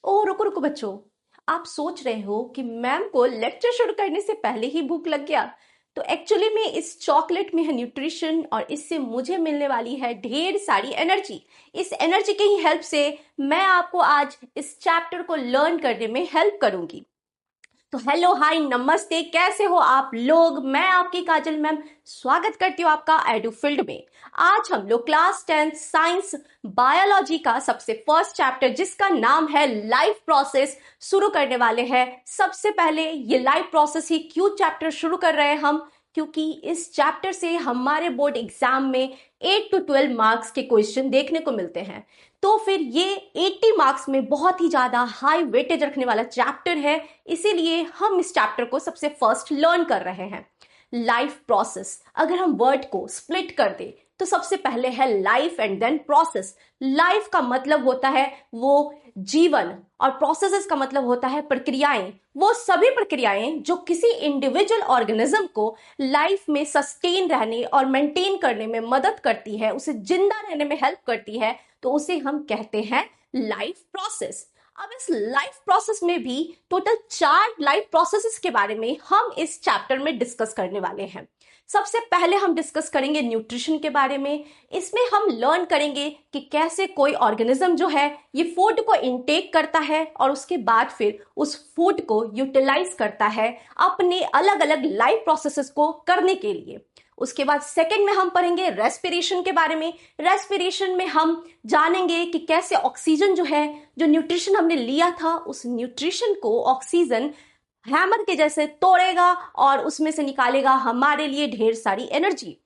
ओह रुको रुको बच्चों, आप सोच रहे हो कि मैम को लेक्चर शुरू करने से पहले ही भूख लग गया। तो एक्चुअली में इस चॉकलेट में है न्यूट्रिशन और इससे मुझे मिलने वाली है ढेर सारी एनर्जी। इस एनर्जी की ही हेल्प से मैं आपको आज इस चैप्टर को लर्न करने में हेल्प करूंगी। तो हेलो हाय नमस्ते, कैसे हो आप लोग। मैं आपकी काजल मैम स्वागत करती हूँ आपका एडू फील्ड में। आज हम लोग क्लास 10 साइंस बायोलॉजी का सबसे फर्स्ट चैप्टर जिसका नाम है लाइफ प्रोसेस शुरू करने वाले हैं। सबसे पहले ये लाइफ प्रोसेस ही क्यों चैप्टर शुरू कर रहे हैं हम, क्योंकि इस चैप्टर से हमारे बोर्ड एग्जाम में 8 to 12 मार्क्स के क्वेश्चन देखने को मिलते हैं। तो फिर ये 80 मार्क्स में बहुत ही ज्यादा हाई वेटेज रखने वाला चैप्टर है, इसीलिए हम इस चैप्टर को सबसे फर्स्ट लर्न कर रहे हैं। लाइफ प्रोसेस अगर हम वर्ड को स्प्लिट कर दे तो सबसे पहले है life and then process. Life का मतलब होता है वो जीवन और प्रोसेसेस का मतलब होता है प्रक्रियाएं। वो सभी प्रक्रियाएं जो किसी इंडिविजुअल ऑर्गेनिज्म को लाइफ में सस्टेन रहने और मेंटेन करने में मदद करती है, उसे जिंदा रहने में हेल्प करती है, तो उसे हम कहते हैं लाइफ प्रोसेस। अब इस लाइफ प्रोसेस में भी टोटल 4 लाइफ प्रोसेसेस के बारे में हम इस चैप्टर में डिस्कस करने वाले हैं। सबसे पहले हम डिस्कस करेंगे न्यूट्रिशन के बारे में। इसमें हम लर्न करेंगे कि कैसे कोई ऑर्गेनिज्म जो है ये फूड को इनटेक करता है और उसके बाद फिर उस फूड को यूटिलाइज करता है अपने अलग अलग लाइफ प्रोसेसेस को करने के लिए। उसके बाद सेकंड में हम पढ़ेंगे रेस्पिरेशन के बारे में। रेस्पिरेशन में हम जानेंगे कि कैसे ऑक्सीजन जो है, जो न्यूट्रिशन हमने लिया था, उस न्यूट्रिशन को ऑक्सीजन हैमर के जैसे तोड़ेगा और उसमें से निकालेगा हमारे लिए ढेर सारी एनर्जी।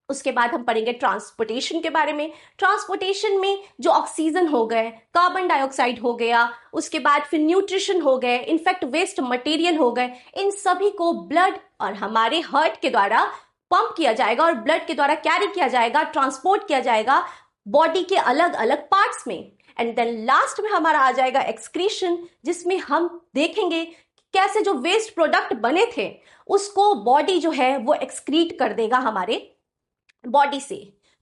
उसके बाद हम पढ़ेंगे ट्रांसपोर्टेशन के बारे में। ट्रांसपोर्टेशन में जो ऑक्सीजन हो गए, कार्बन डाइऑक्साइड हो गया, उसके बाद फिर न्यूट्रिशन हो गए, इनफैक्ट वेस्ट मटेरियल हो गए, इन सभी को ब्लड और हमारे हार्ट के द्वारा पंप किया जाएगा और ब्लड के द्वारा कैरी किया जाएगा, ट्रांसपोर्ट किया जाएगा बॉडी के अलग अलग पार्ट्स में। एंड देन लास्ट में हमारा आ जाएगा एक्सक्रीशन, जिसमें हम देखेंगे कैसे जो वेस्ट प्रोडक्ट बने थे उसको बॉडी जो है वो एक्सक्रीट कर देगा हमारे बॉडी से।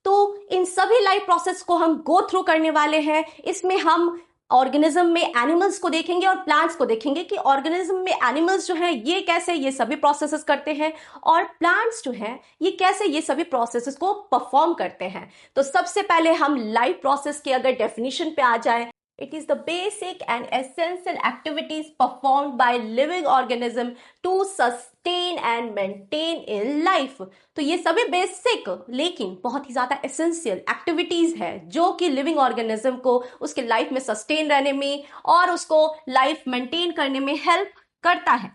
तो इन सभी लाइफ प्रोसेस को हम गो थ्रू करने वाले हैं। इसमें हम ऑर्गेनिज्म में एनिमल्स को देखेंगे और प्लांट्स को देखेंगे कि ऑर्गेनिज्म में एनिमल्स जो हैं ये कैसे ये सभी प्रोसेसेस करते हैं और प्लांट्स जो हैं ये कैसे ये सभी प्रोसेसेस को परफॉर्म करते हैं। तो सबसे पहले हम लाइफ प्रोसेस के अगर डेफिनेशन पे आ जाए, it is the basic and essential activities performed by living organism to sustain and maintain in life। तो ये सभी बेसिक लेकिन बहुत ही ज्यादा एसेंशियल एक्टिविटीज है जो कि लिविंग ऑर्गेनिज्म को उसके लाइफ में सस्टेन रहने में और उसको लाइफ मेंटेन करने में हेल्प करता है।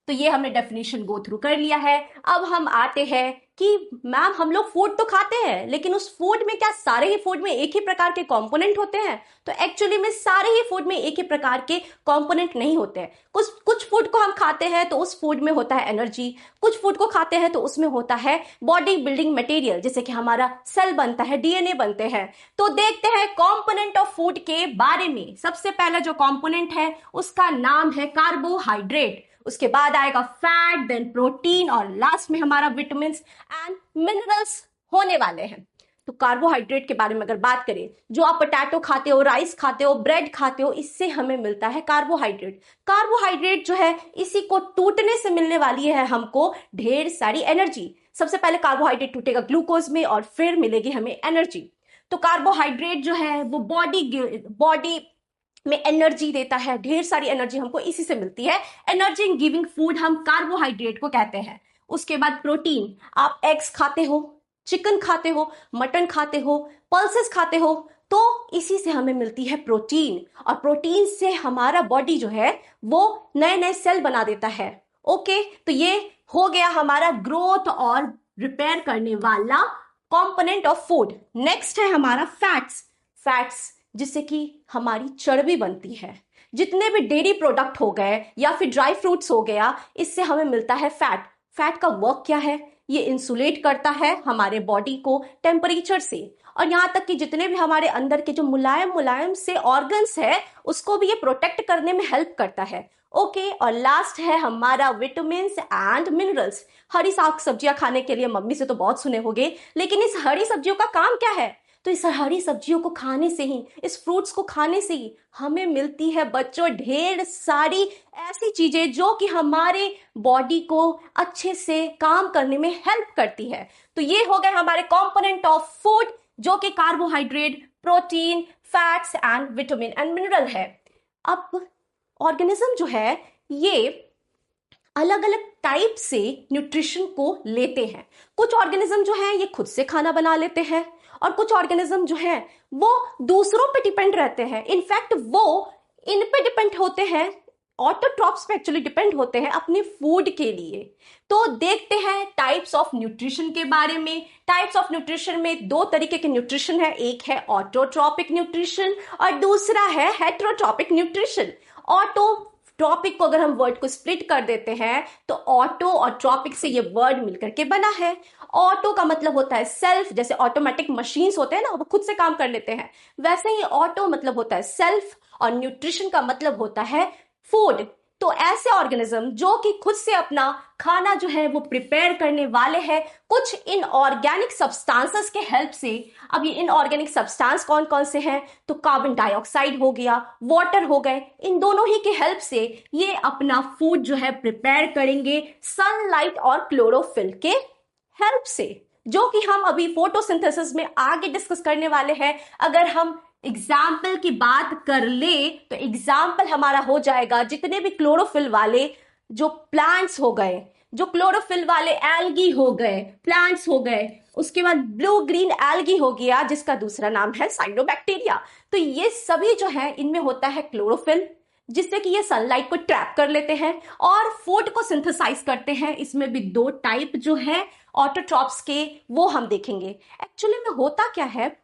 तो ये हमने डेफिनेशन गो थ्रू कर लिया है। अब हम आते हैं कि मैम हम लोग फूड तो खाते हैं, लेकिन उस फूड में क्या सारे ही फूड में एक ही प्रकार के कंपोनेंट होते हैं? तो एक्चुअली में सारे ही फूड में एक ही प्रकार के कंपोनेंट नहीं होते हैं। कुछ फूड को हम खाते हैं तो उस फूड में होता है एनर्जी, कुछ फूड को खाते हैं तो उसमें होता है बॉडी बिल्डिंग मटेरियल, जैसे कि हमारा सेल बनता है, डीएनए बनते हैं। तो देखते हैं कंपोनेंट ऑफ फूड के बारे में। सबसे पहला जो कंपोनेंट है उसका नाम है कार्बोहाइड्रेट, उसके बाद आएगा फैट, देन प्रोटीन और लास्ट में हमारा विटामिन एंड मिनरल्स होने वाले हैं। तो कार्बोहाइड्रेट के बारे में अगर बात करें, जो आप पोटैटो खाते हो, राइस खाते हो, ब्रेड खाते हो, इससे हमें मिलता है कार्बोहाइड्रेट। कार्बोहाइड्रेट जो है इसी को टूटने से मिलने वाली है हमको ढेर सारी एनर्जी। सबसे पहले कार्बोहाइड्रेट टूटेगा ग्लूकोज में और फिर मिलेगी हमें एनर्जी। तो कार्बोहाइड्रेट जो है वो बॉडी में एनर्जी देता है, ढेर सारी एनर्जी हमको इसी से मिलती है। एनर्जी गिविंग फूड हम कार्बोहाइड्रेट को कहते हैं। उसके बाद प्रोटीन, आप एग्स खाते हो, चिकन खाते हो, मटन खाते हो, पल्सेस खाते हो, तो इसी से हमें मिलती है प्रोटीन और प्रोटीन से हमारा बॉडी जो है वो नए नए सेल बना देता है। ओके, तो ये हो गया हमारा ग्रोथ और रिपेयर करने वाला कंपोनेंट ऑफ फूड। नेक्स्ट है हमारा फैट्स जिससे कि हमारी चर्बी बनती है। जितने भी डेयरी प्रोडक्ट हो गए या फिर ड्राई फ्रूट्स हो गया, इससे हमें मिलता है फैट। फैट का वर्क क्या है? ये इंसुलेट करता है हमारे बॉडी को टेम्परेचर से, और यहाँ तक कि जितने भी हमारे अंदर के जो मुलायम से ऑर्गन्स है उसको भी ये प्रोटेक्ट करने में हेल्प करता है। ओके, और लास्ट है हमारा विटामिन एंड मिनरल्स। हरी साग सब्जियां खाने के लिए मम्मी से तो बहुत सुने होंगे, लेकिन इस हरी सब्जियों का काम क्या है? तो इस हरी सब्जियों को खाने से ही, इस फ्रूट्स को खाने से ही हमें मिलती है बच्चों ढेर सारी ऐसी चीजें जो कि हमारे बॉडी को अच्छे से काम करने में हेल्प करती है। तो ये हो गए हमारे कंपोनेंट ऑफ फूड, जो कि carbohydrate, protein, fats and vitamin and mineral है। अब ऑर्गेनिज्म जो है ये अलग अलग टाइप से न्यूट्रिशन को लेते हैं। कुछ ऑर्गेनिज्म जो है ये खुद से खाना बना लेते हैं, और कुछ ऑर्गेनिज्म जो है वो दूसरों पे डिपेंड रहते हैं। इनफैक्ट वो इन पे डिपेंड होते हैं, ऑटोट्रॉप्स पे एक्चुअली डिपेंड होते हैं अपने फूड के लिए। तो देखते हैं टाइप्स ऑफ न्यूट्रिशन के बारे में। टाइप्स ऑफ न्यूट्रिशन में दो तरीके के न्यूट्रिशन है, एक है ऑटोट्रॉपिक न्यूट्रिशन और दूसरा है हेटेरोट्रॉपिक न्यूट्रिशन। ऑटोट्रॉपिक को अगर हम वर्ड को स्प्लिट कर देते हैं तो ऑटो और ट्रॉपिक से ये वर्ड मिलकर के बना है। ऑटो का मतलब होता है सेल्फ, जैसे ऑटोमेटिक मशीन्स होते हैं ना, वो खुद से काम कर लेते हैं, वैसे ही ऑटो मतलब होता है सेल्फ, और न्यूट्रिशन का मतलब होता है फूड। तो ऐसे ऑर्गेनिज्म जो कि खुद से अपना खाना जो है वो प्रिपेयर करने वाले हैं कुछ इनऑर्गेनिक सब्सटेंसेस के हेल्प से। अब ये इनऑर्गेनिक सब्सटेंस कौन कौन से हैं? तो कार्बन डाइऑक्साइड हो गया, वाटर हो गए, इन दोनों ही के हेल्प से ये अपना फूड जो है प्रिपेयर करेंगे सनलाइट और क्लोरोफिल के हेल्प से, जो कि हम अभी फोटोसिंथेसिस में आगे डिस्कस करने वाले हैं। अगर हम एग्जाम्पल की बात कर ले तो एग्जाम्पल हमारा हो जाएगा जितने भी क्लोरोफिल वाले जो प्लांट्स हो गए, जो क्लोरोफिल वाले एल्गी हो गए, प्लांट्स हो गए, उसके बाद ब्लू ग्रीन एल्गी हो गया जिसका दूसरा नाम है साइनोबैक्टीरिया। तो ये सभी जो है इनमें होता है क्लोरोफिल, जिससे कि ये सनलाइट को ट्रैप कर लेते हैं और फूड को सिंथेसाइज करते हैं। इसमें भी दो टाइप जो है ऑटोट्रॉप्स के वो हम देखेंगे। एक्चुअली में होता क्या है,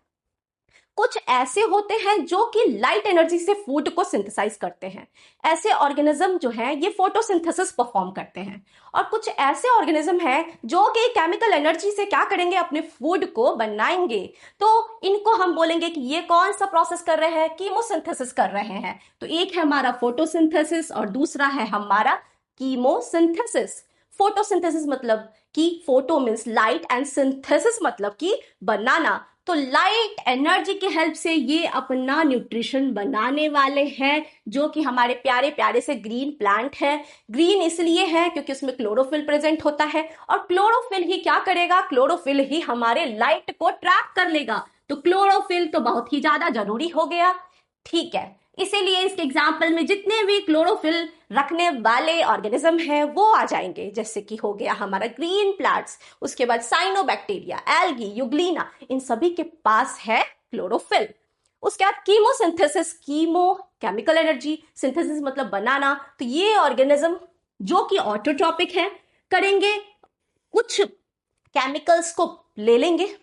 कुछ ऐसे होते हैं जो कि लाइट एनर्जी से फूड को सिंथेसाइज करते हैं, ऐसे ऑर्गेनिज्म जो है ये फोटोसिंथेसिस परफॉर्म करते हैं। और कुछ ऐसे ऑर्गेनिज्म हैं जो कि केमिकल एनर्जी से क्या करेंगे, अपने फूड को बनाएंगे। तो इनको हम बोलेंगे कि ये कौन सा प्रोसेस कर रहे हैं, कीमोसिंथेसिस कर रहे हैं। तो एक है हमारा फोटोसिंथेसिस और दूसरा है हमारा कीमोसिंथेसिस। फोटोसिंथेसिस मतलब कि photo means light and synthesis मतलब कि बनाना। तो लाइट एनर्जी के हेल्प से ये अपना न्यूट्रिशन बनाने वाले हैं, जो कि हमारे प्यारे प्यारे से ग्रीन प्लांट है। ग्रीन इसलिए है क्योंकि उसमें क्लोरोफिल प्रेजेंट होता है, और क्लोरोफिल ही क्या करेगा, क्लोरोफिल ही हमारे लाइट को ट्रैप कर लेगा। तो क्लोरोफिल तो बहुत ही ज्यादा जरूरी हो गया, ठीक है। इसीलिए इसके एग्जाम्पल में जितने भी क्लोरोफिल रखने वाले ऑर्गेनिज्म हैं वो आ जाएंगे, जैसे कि हो गया हमारा ग्रीन प्लांट्स, उसके बाद साइनोबैक्टीरिया, एल्गी, यूग्लिना, इन सभी के पास है क्लोरोफिल। उसके बाद chemosynthesis, chemo chemical energy, synthesis मतलब बनाना। तो ये ऑर्गेनिज्म जो कि ऑटोट्रॉपिक है करेंगे, कुछ केमिकल्स को ले लेंगे,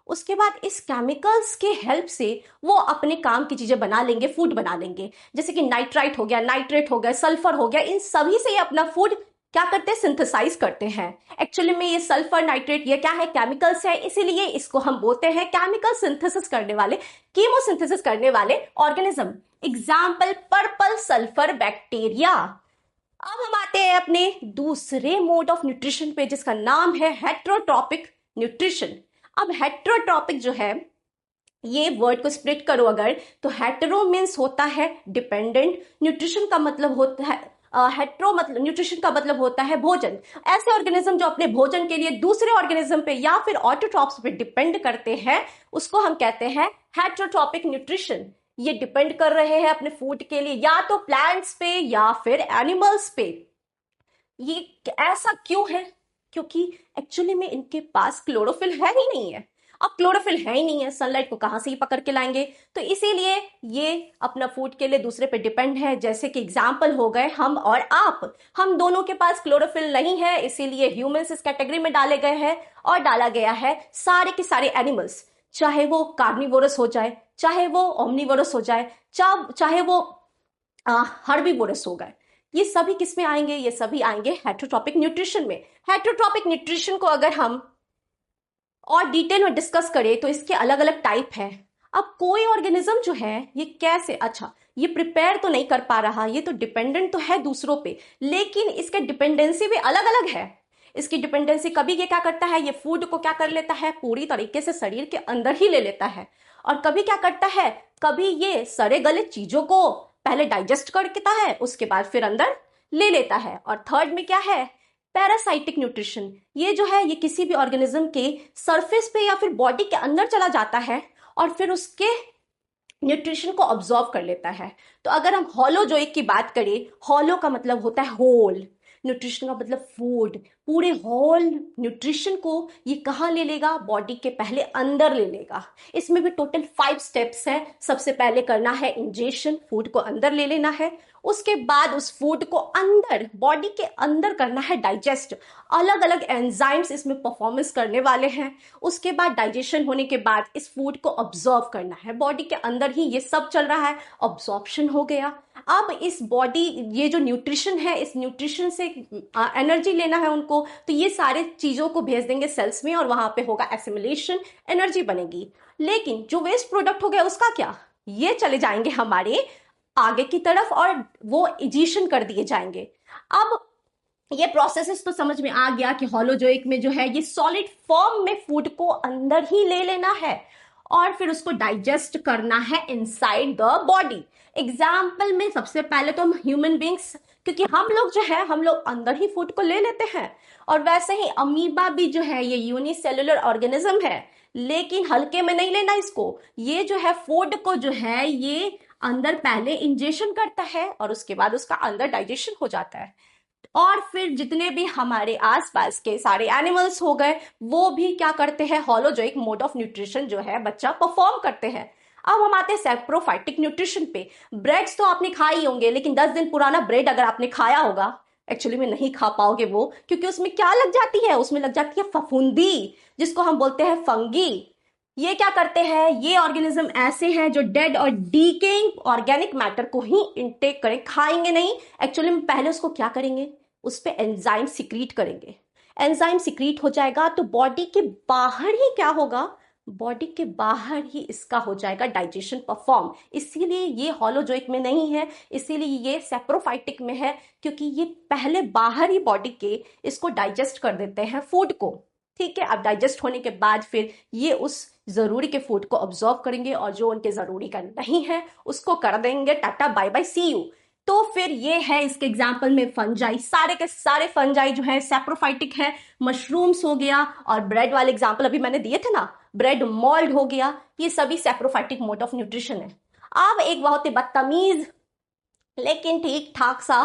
उसके बाद इस केमिकल्स के हेल्प से वो अपने काम की चीजें बना लेंगे, फूड बना लेंगे। जैसे कि नाइट्राइट हो गया, नाइट्रेट हो गया, सल्फर हो गया, इन सभी से ये अपना फूड क्या करते हैं, सिंथेसाइज करते हैं। एक्चुअली में ये सल्फर, नाइट्रेट ये क्या है, केमिकल्स है, इसीलिए इसको हम बोलते हैं केमिकल सिंथेसिस करने वाले, कीमोसिंथेसिस करने वाले organism. Example purple sulphur bacteria. अब हम आते हैं अपने दूसरे मोड ऑफ न्यूट्रिशन पे, जिसका नाम है हेटेरोट्रॉपिक न्यूट्रिशन। अब हेटेरोट्रॉपिक जो है, ये वर्ड को स्प्लिट करो अगर, तो हेटेरो मीन्स होता है डिपेंडेंट, न्यूट्रिशन का मतलब होता है हेटेरो मतलब न्यूट्रिशन का मतलब होता है भोजन। ऐसे ऑर्गेनिज्म जो अपने भोजन के लिए दूसरे ऑर्गेनिज्म पे या फिर ऑटोट्रॉप्स पे डिपेंड करते हैं, उसको हम कहते हैं हेटेरोट्रॉपिक न्यूट्रिशन। ये डिपेंड कर रहे हैं अपने फूड के लिए या तो प्लांट्स पे या फिर एनिमल्स पे। ये ऐसा क्यों है? क्योंकि एक्चुअली में इनके पास क्लोरोफिल है ही नहीं है। अब क्लोरोफिल है ही नहीं है, सनलाइट को कहां से ही पकड़ के लाएंगे? तो इसीलिए ये अपना फूड के लिए दूसरे पे डिपेंड है। जैसे कि एग्जाम्पल हो गए हम और आप, हम दोनों के पास क्लोरोफिल नहीं है, इसीलिए ह्यूमंस इस कैटेगरी में डाले गए हैं। और डाला गया है सारे के सारे एनिमल्स, चाहे वो कार्निवोरस हो जाए, चाहे वो ओमनिवोरस हो जाए, चाहे वो हर्बीवोरस हो गए, ये सभी किस में आएंगे? ये सभी आएंगे हेटेरोट्रॉपिक न्यूट्रिशन में। हेटेरोट्रॉपिक न्यूट्रिशन को अगर हम और डिटेल में डिस्कस करें तो इसके अलग अलग टाइप है। अब कोई ऑर्गेनिज्म जो है ये कैसे, अच्छा ये प्रिपेयर तो नहीं कर पा रहा, ये तो डिपेंडेंट तो है दूसरों पे, लेकिन इसके डिपेंडेंसी भी अलग अलग है। इसकी डिपेंडेंसी कभी ये क्या करता है, ये फूड को क्या कर लेता है, पूरी तरीके से शरीर के अंदर ही ले लेता है। और कभी क्या करता है, कभी ये सड़े गले चीजों को पहले डाइजेस्ट करता है, उसके बाद फिर अंदर ले लेता है। और थर्ड में क्या है, पैरासाइटिक न्यूट्रिशन। ये जो है, ये किसी भी ऑर्गेनिज्म के सरफेस पे या फिर बॉडी के अंदर चला जाता है और फिर उसके न्यूट्रिशन को ऑब्जॉर्व कर लेता है। तो अगर हम हॉलोजोइक की बात करें, हॉलो का मतलब होता है होल, न्यूट्रिशन का मतलब फूड, पूरे होल न्यूट्रिशन को ये कहाँ ले लेगा, बॉडी के पहले अंदर ले लेगा। इसमें भी टोटल 5 स्टेप्स हैं। सबसे पहले करना है इंजेशन, फूड को अंदर ले लेना है। उसके बाद उस फूड को अंदर बॉडी के अंदर करना है डाइजेस्ट। अलग अलग एंजाइम्स इसमें परफॉर्मेंस करने वाले हैं। उसके बाद डाइजेशन होने के बाद इस फूड को ऑब्जॉर्व करना है, बॉडी के अंदर ही ये सब चल रहा है, ऑब्जॉर्प्शन हो गया। अब इस बॉडी, ये जो न्यूट्रिशन है, इस न्यूट्रिशन से एनर्जी लेना है उनको, तो ये सारे चीजों को भेज देंगे सेल्स में और वहां पे होगा एसिमिलेशन, एनर्जी बनेगी। लेकिन जो वेस्ट प्रोडक्ट हो गया उसका क्या, ये चले जाएंगे हमारे आगे की तरफ और वो इजिशन कर दिए जाएंगे। अब ये प्रोसेसेस तो समझ में आ गया कि हॉलोजोइक में जो है ये सॉलिड फॉर्म में फूड को अंदर ही ले लेना है और फिर उसको डाइजेस्ट करना है इनसाइड द बॉडी। एग्जाम्पल में सबसे पहले तो हम ह्यूमन बींग्स, क्योंकि हम लोग जो है हम लोग अंदर ही फूड को ले लेते हैं, और वैसे ही अमीबा भी जो है ये यूनिसेलुलर ऑर्गेनिज्म है, लेकिन हल्के में नहीं लेना इसको। ये जो है फूड को जो है ये अंदर पहले इंजेशन करता है और उसके बाद उसका अंदर डाइजेशन हो जाता है। और फिर जितने भी हमारे आसपास के सारे एनिमल्स हो गए वो भी क्या करते हैं, हॉलोजोइक मोड ऑफ न्यूट्रिशन जो है बच्चा परफॉर्म करते हैं। अब हम आते हैं सैप्रोफाइटिक न्यूट्रिशन पे। ब्रेड्स तो आपने खाए ही होंगे, लेकिन 10 दिन पुराना ब्रेड अगर आपने खाया होगा, एक्चुअली में नहीं खा पाओगे वो, क्योंकि उसमें क्या लग जाती है, उसमें लग जाती है फफूंदी, जिसको हम बोलते हैं फंगी। ये क्या करते हैं, ये ऑर्गेनिज्म ऐसे हैं जो डेड और डीकेइंग ऑर्गेनिक मैटर को ही इनटेक करें, खाएंगे नहीं। एक्चुअली में पहले उसको क्या करेंगे, उस पे एंजाइम सिक्रीट करेंगे। एंजाइम सिक्रीट हो जाएगा तो बॉडी के बाहर ही क्या होगा, बॉडी के बाहर ही इसका हो जाएगा डाइजेशन परफॉर्म। इसीलिए ये हॉलोजोइक में नहीं है, इसीलिए ये सेप्रोफाइटिक में है, क्योंकि ये पहले बाहर ही बॉडी के इसको डाइजेस्ट कर देते हैं फूड को। ठीक है, अब डाइजेस्ट होने के बाद फिर ये उस जरूरी के फूड को ऑब्जॉर्व करेंगे और जो उनके जरूरी का नहीं है उसको कर देंगे tata bye bye see you. तो फिर ये है इसके एग्जाम्पल में फंजाई, सारे के सारे फंजाई जो है सेप्रोफाइटिक है। मशरूम्स हो गया, और ब्रेड वाले एग्जाम्पल अभी मैंने दिए थे ना, ब्रेड मोल्ड हो गया, ये सभी सेप्रोफाइटिक मोड ऑफ न्यूट्रिशन है। अब एक बहुत ही बदतमीज लेकिन ठीक ठाक सा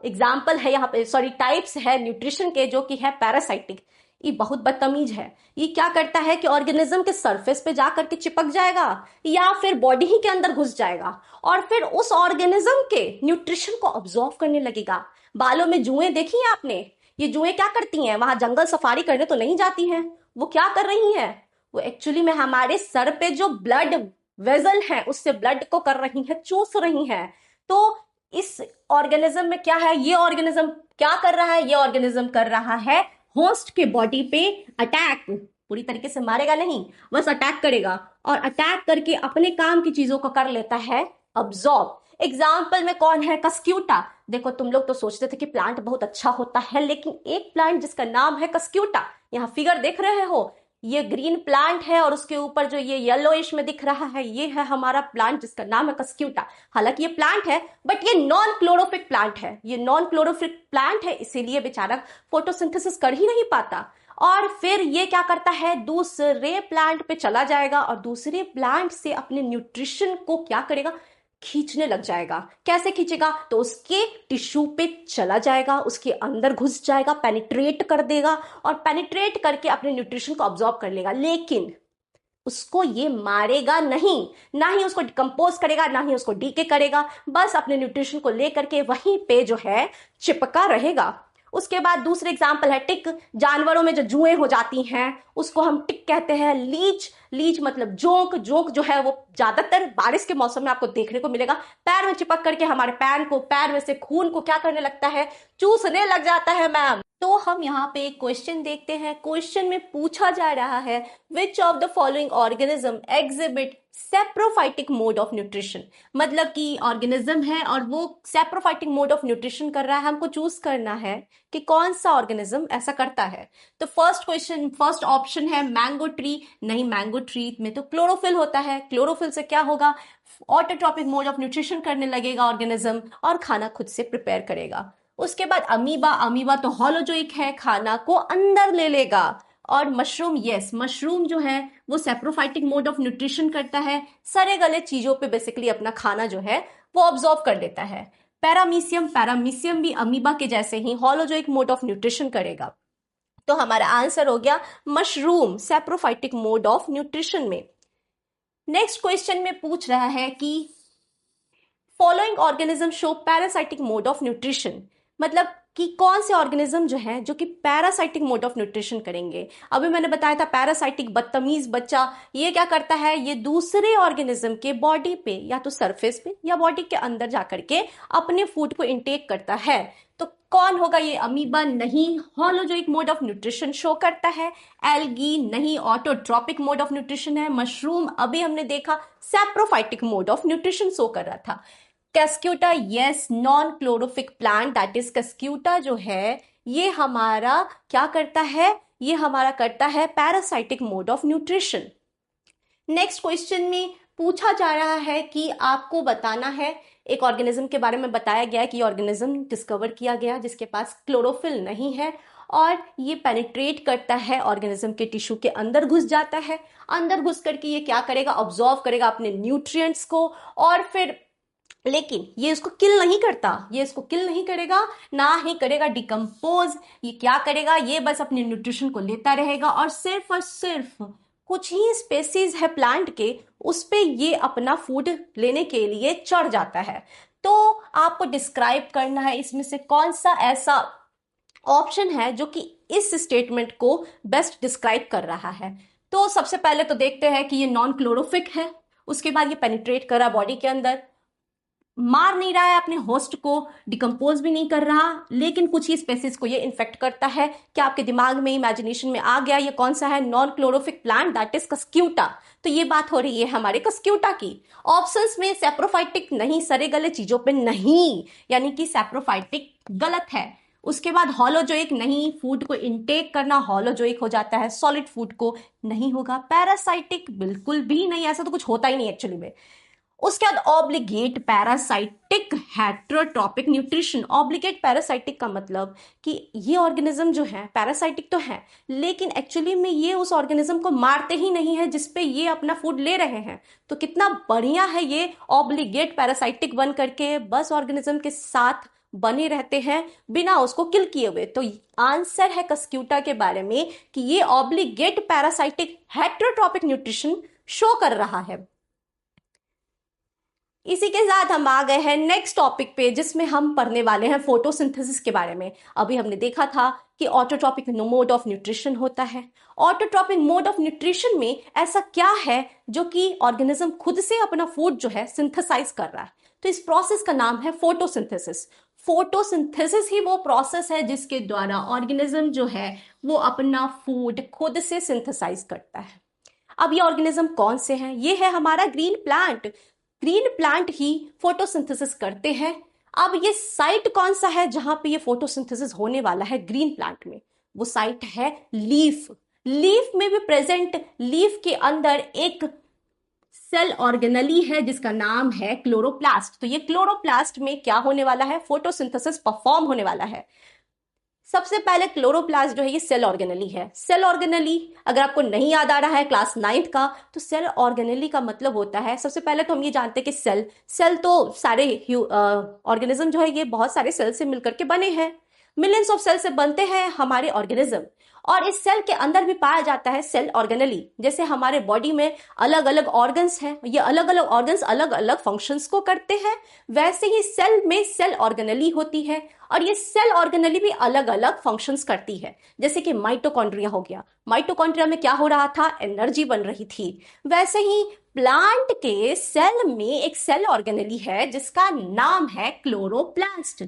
एग्जाम्पल है यहाँ पे, सॉरी टाइप्स है न्यूट्रिशन के, जो कि है पैरासाइटिक। ये बहुत बदतमीज है। ये क्या करता है कि ऑर्गेनिज्म के सरफेस पे जाकर के चिपक जाएगा या फिर बॉडी ही के अंदर घुस जाएगा और फिर उस ऑर्गेनिज्म के न्यूट्रिशन को ऑब्जॉर्व करने लगेगा। बालों में जुएं देखी हैं आपने, ये जुएं क्या करती हैं, वहां जंगल सफारी करने तो नहीं जाती हैं, वो क्या कर रही हैं, वो एक्चुअली में हमारे सर पे जो ब्लड वेजल है उससे ब्लड को कर रही है, चूस रही हैं। तो इस ऑर्गेनिज्म में क्या है, ये ऑर्गेनिज्म क्या कर रहा है, ये ऑर्गेनिज्म कर रहा है होस्ट के बॉडी पे अटैक। पूरी तरीके से मारेगा नहीं, बस अटैक करेगा और अटैक करके अपने काम की चीजों को कर लेता है अब्सॉर्ब। एग्जाम्पल में कौन है, कस्क्यूटा। देखो तुम लोग तो सोचते थे कि प्लांट बहुत अच्छा होता है, लेकिन एक प्लांट जिसका नाम है कस्क्यूटा, यहाँ फिगर देख रहे हो, ये ग्रीन प्लांट है और उसके ऊपर जो ये येलोइश में दिख रहा है ये है हमारा प्लांट जिसका नाम है कस्क्यूटा। हालांकि ये प्लांट है बट ये नॉन क्लोरोफिक प्लांट है, ये नॉन क्लोरोफिक प्लांट है, इसीलिए बेचारा फोटोसिंथेसिस कर ही नहीं पाता। और फिर ये क्या करता है, दूसरे प्लांट पे चला जाएगा और दूसरे प्लांट से अपने न्यूट्रिशन को क्या करेगा, खींचने लग जाएगा। कैसे खींचेगा, तो उसके टिश्यू पे चला जाएगा, उसके अंदर घुस जाएगा, पेनिट्रेट कर देगा और पेनिट्रेट करके अपने न्यूट्रिशन को ऑब्जॉर्ब कर लेगा। लेकिन उसको ये मारेगा नहीं, ना ही उसको डिकम्पोज करेगा, ना ही उसको डीके करेगा, बस अपने न्यूट्रिशन को लेकर के वहीं पे जो है चिपका रहेगा। उसके बाद दूसरे एग्जाम्पल है टिक। जानवरों में जो जुएं हो जाती हैं उसको हम टिक कहते हैं, लीच लीच मतलब जोंक, जोंक जो है वो ज्यादातर बारिश के मौसम में आपको देखने को मिलेगा। पैर में चिपक करके हमारे पैर में से खून को क्या करने लगता है, चूसने लग जाता है मैम। तो हम यहाँ पे एक क्वेश्चन देखते हैं। क्वेश्चन में पूछा जा रहा है which of the following organism exhibit saprophytic mode of nutrition. मतलब कि ऑर्गेनिज्म है और वो सेप्रोफाइटिक मोड ऑफ न्यूट्रिशन कर रहा है, हमको चूज करना है कि कौन सा ऑर्गेनिज्म ऐसा करता है। तो फर्स्ट ऑप्शन है मैंगो ट्री। नहीं, मैंगो ट्री में तो क्लोरोफिल होता है। क्लोरोफिल से क्या होगा, ऑटोट्रॉपिक मोड ऑफ न्यूट्रिशन करने लगेगा ऑर्गेनिज्म और खाना खुद से प्रिपेयर करेगा। उसके बाद अमीबा, अमीबा तो हॉलोजोइक है, खाना को अंदर ले लेगा। और मशरूम, यस, मशरूम जो है वो सेप्रोफाइटिक मोड ऑफ न्यूट्रिशन करता है, सड़े गले चीजों पे बेसिकली अपना खाना जो है वो ऑब्जॉर्व कर लेता है। पैरामीशियम, पैरामीशियम भी अमीबा के जैसे ही हॉलोजोइक मोड ऑफ न्यूट्रिशन करेगा। तो हमारा आंसर हो गया mushroom, saprophytic mode of nutrition में। नेक्स्ट क्वेश्चन में पूछ रहा है कि following organism show parasitic mode of nutrition. मतलब कि कौन से ऑर्गेनिज्म जो है जो कि पैरासाइटिक मोड ऑफ न्यूट्रिशन करेंगे। अभी मैंने बताया था पैरासाइटिक बदतमीज बच्चा, ये क्या करता है, ये दूसरे ऑर्गेनिज्म के बॉडी पे या तो सरफेस पे या बॉडी के अंदर जाकर के अपने फूड को इंटेक करता है। तो कौन होगा ये, अमीबा नहीं, holozoic mode of nutrition show करता है। एल्गी नहीं, ऑटोट्रॉपिक मोड ऑफ न्यूट्रिशन है। मशरूम अभी हमने देखा saprophytic mode of nutrition show कर रहा था। Cuscuta, yes, non chlorophyllic plant that is cuscuta जो है ये हमारा क्या करता है, ये हमारा करता है parasitic mode of nutrition. Next question में पूछा जा रहा है कि आपको बताना है, एक ऑर्गेनिज्म के बारे में बताया गया है कि ऑर्गेनिज्म डिस्कवर किया गया जिसके पास क्लोरोफिल नहीं है और ये पेनिट्रेट करता है ऑर्गेनिज्म के टिश्यू के अंदर घुस जाता है। अंदर घुस करके ये क्या करेगा, ऑब्जॉर्व करेगा अपने न्यूट्रिएंट्स को और फिर, लेकिन ये इसको किल नहीं करता, ये इसको किल नहीं करेगा, ना ही करेगा डिकम्पोज। ये क्या करेगा, ये बस अपने न्यूट्रिशन को लेता रहेगा और सिर्फ कुछ ही स्पेसीज है प्लांट के, उस पे ये अपना फूड लेने के लिए चढ़ जाता है। तो आपको डिस्क्राइब करना है इसमें से कौन सा ऐसा ऑप्शन है जो कि इस स्टेटमेंट को बेस्ट डिस्क्राइब कर रहा है। तो सबसे पहले तो देखते हैं कि ये नॉन क्लोरोफिक है, उसके बाद ये पेनिट्रेट कर रहा बॉडी के अंदर, मार नहीं रहा है अपने होस्ट को, डिकम्पोज भी नहीं कर रहा, लेकिन कुछ ही स्पेसीज को ये इन्फेक्ट करता है। क्या आपके दिमाग में, इमेजिनेशन में आ गया ये कौन सा है, non chlorophyllic plant that is cuscuta. तो ये बात हो रही है हमारे कस्क्यूटा की। ऑप्शंस में सेप्रोफाइटिक नहीं, सरे गले चीजों पे नहीं, यानी कि सेप्रोफाइटिक गलत है। उसके बाद हॉलोजोइक नहीं, फूड को इनटेक करना हॉलोजोइक हो जाता है, सॉलिड फूड को नहीं होगा। पैरासाइटिक बिल्कुल भी नहीं, ऐसा तो कुछ होता ही नहीं एक्चुअली में। उसके बाद obligate parasitic heterotrophic nutrition. Obligate parasitic का मतलब कि ये ऑर्गेनिज्म जो है पैरासाइटिक तो है, लेकिन एक्चुअली में ये उस ऑर्गेनिज्म को मारते ही नहीं है जिसपे ये अपना फूड ले रहे हैं। तो कितना बढ़िया है ये ऑब्लिगेट पैरासाइटिक बन करके बस ऑर्गेनिज्म के साथ बने रहते हैं बिना उसको किल किए हुए। तो आंसर है कस्क्यूटा के बारे में कि ये obligate parasitic heterotrophic nutrition show कर रहा है। इसी के साथ हम आ गए हैं नेक्स्ट टॉपिक पे जिसमें हम पढ़ने वाले हैं फोटोसिंथेसिस के बारे में। अभी हमने देखा था कि ऑटोट्रॉपिक मोड ऑफ न्यूट्रिशन होता है। ऑटोट्रॉपिक मोड ऑफ न्यूट्रिशन में ऐसा क्या है जो कि ऑर्गेनिज्म खुद से अपना फूड जो है सिंथेसाइज कर रहा है। तो इस प्रोसेस का नाम है फोटोसिंथेसिस। फोटोसिंथेसिस ही वो प्रोसेस है जिसके द्वारा ऑर्गेनिज्म जो है वो अपना फूड खुद से सिंथेसाइज करता है। अब ये ऑर्गेनिज्म कौन से हैं, ये है हमारा ग्रीन प्लांट। ग्रीन प्लांट ही फोटोसिंथेसिस करते हैं। अब ये साइट कौन सा है जहां पे ये फोटोसिंथेसिस होने वाला है ग्रीन प्लांट में, वो साइट है लीफ। लीफ में भी प्रेजेंट, लीफ के अंदर एक सेल ऑर्गेनली है जिसका नाम है क्लोरोप्लास्ट। तो ये क्लोरोप्लास्ट में क्या होने वाला है, फोटोसिंथेसिस परफॉर्म होने वाला है। सबसे पहले क्लोरोप्लास्ट जो है ये सेल ऑर्गेनली है। सेल ऑर्गेनली अगर आपको नहीं याद आ रहा है क्लास 9th का, तो सेल ऑर्गेनली का मतलब होता है, सबसे पहले तो हम ये जानते हैं कि सेल तो सारे ऑर्गेनिज्म जो है ये बहुत सारे सेल से मिलकर के बने हैं। मिलियंस ऑफ सेल से बनते हैं हमारे ऑर्गेनिज्म। और इस सेल के अंदर भी पाया जाता है सेल ऑर्गेनली। जैसे हमारे बॉडी में अलग अलग ऑर्गन्स हैं, ये अलग अलग ऑर्गन्स अलग अलग फंक्शंस को करते हैं, वैसे ही सेल में सेल ऑर्गेनली होती है और ये सेल ऑर्गेनली भी अलग अलग फंक्शंस करती है। जैसे कि माइटोकॉन्ड्रिया हो गया, माइटोकॉन्ड्रिया में क्या हो रहा था, एनर्जी बन रही थी। वैसे ही प्लांट के सेल में एक सेल ऑर्गेनली है जिसका नाम है क्लोरोप्लास्ट,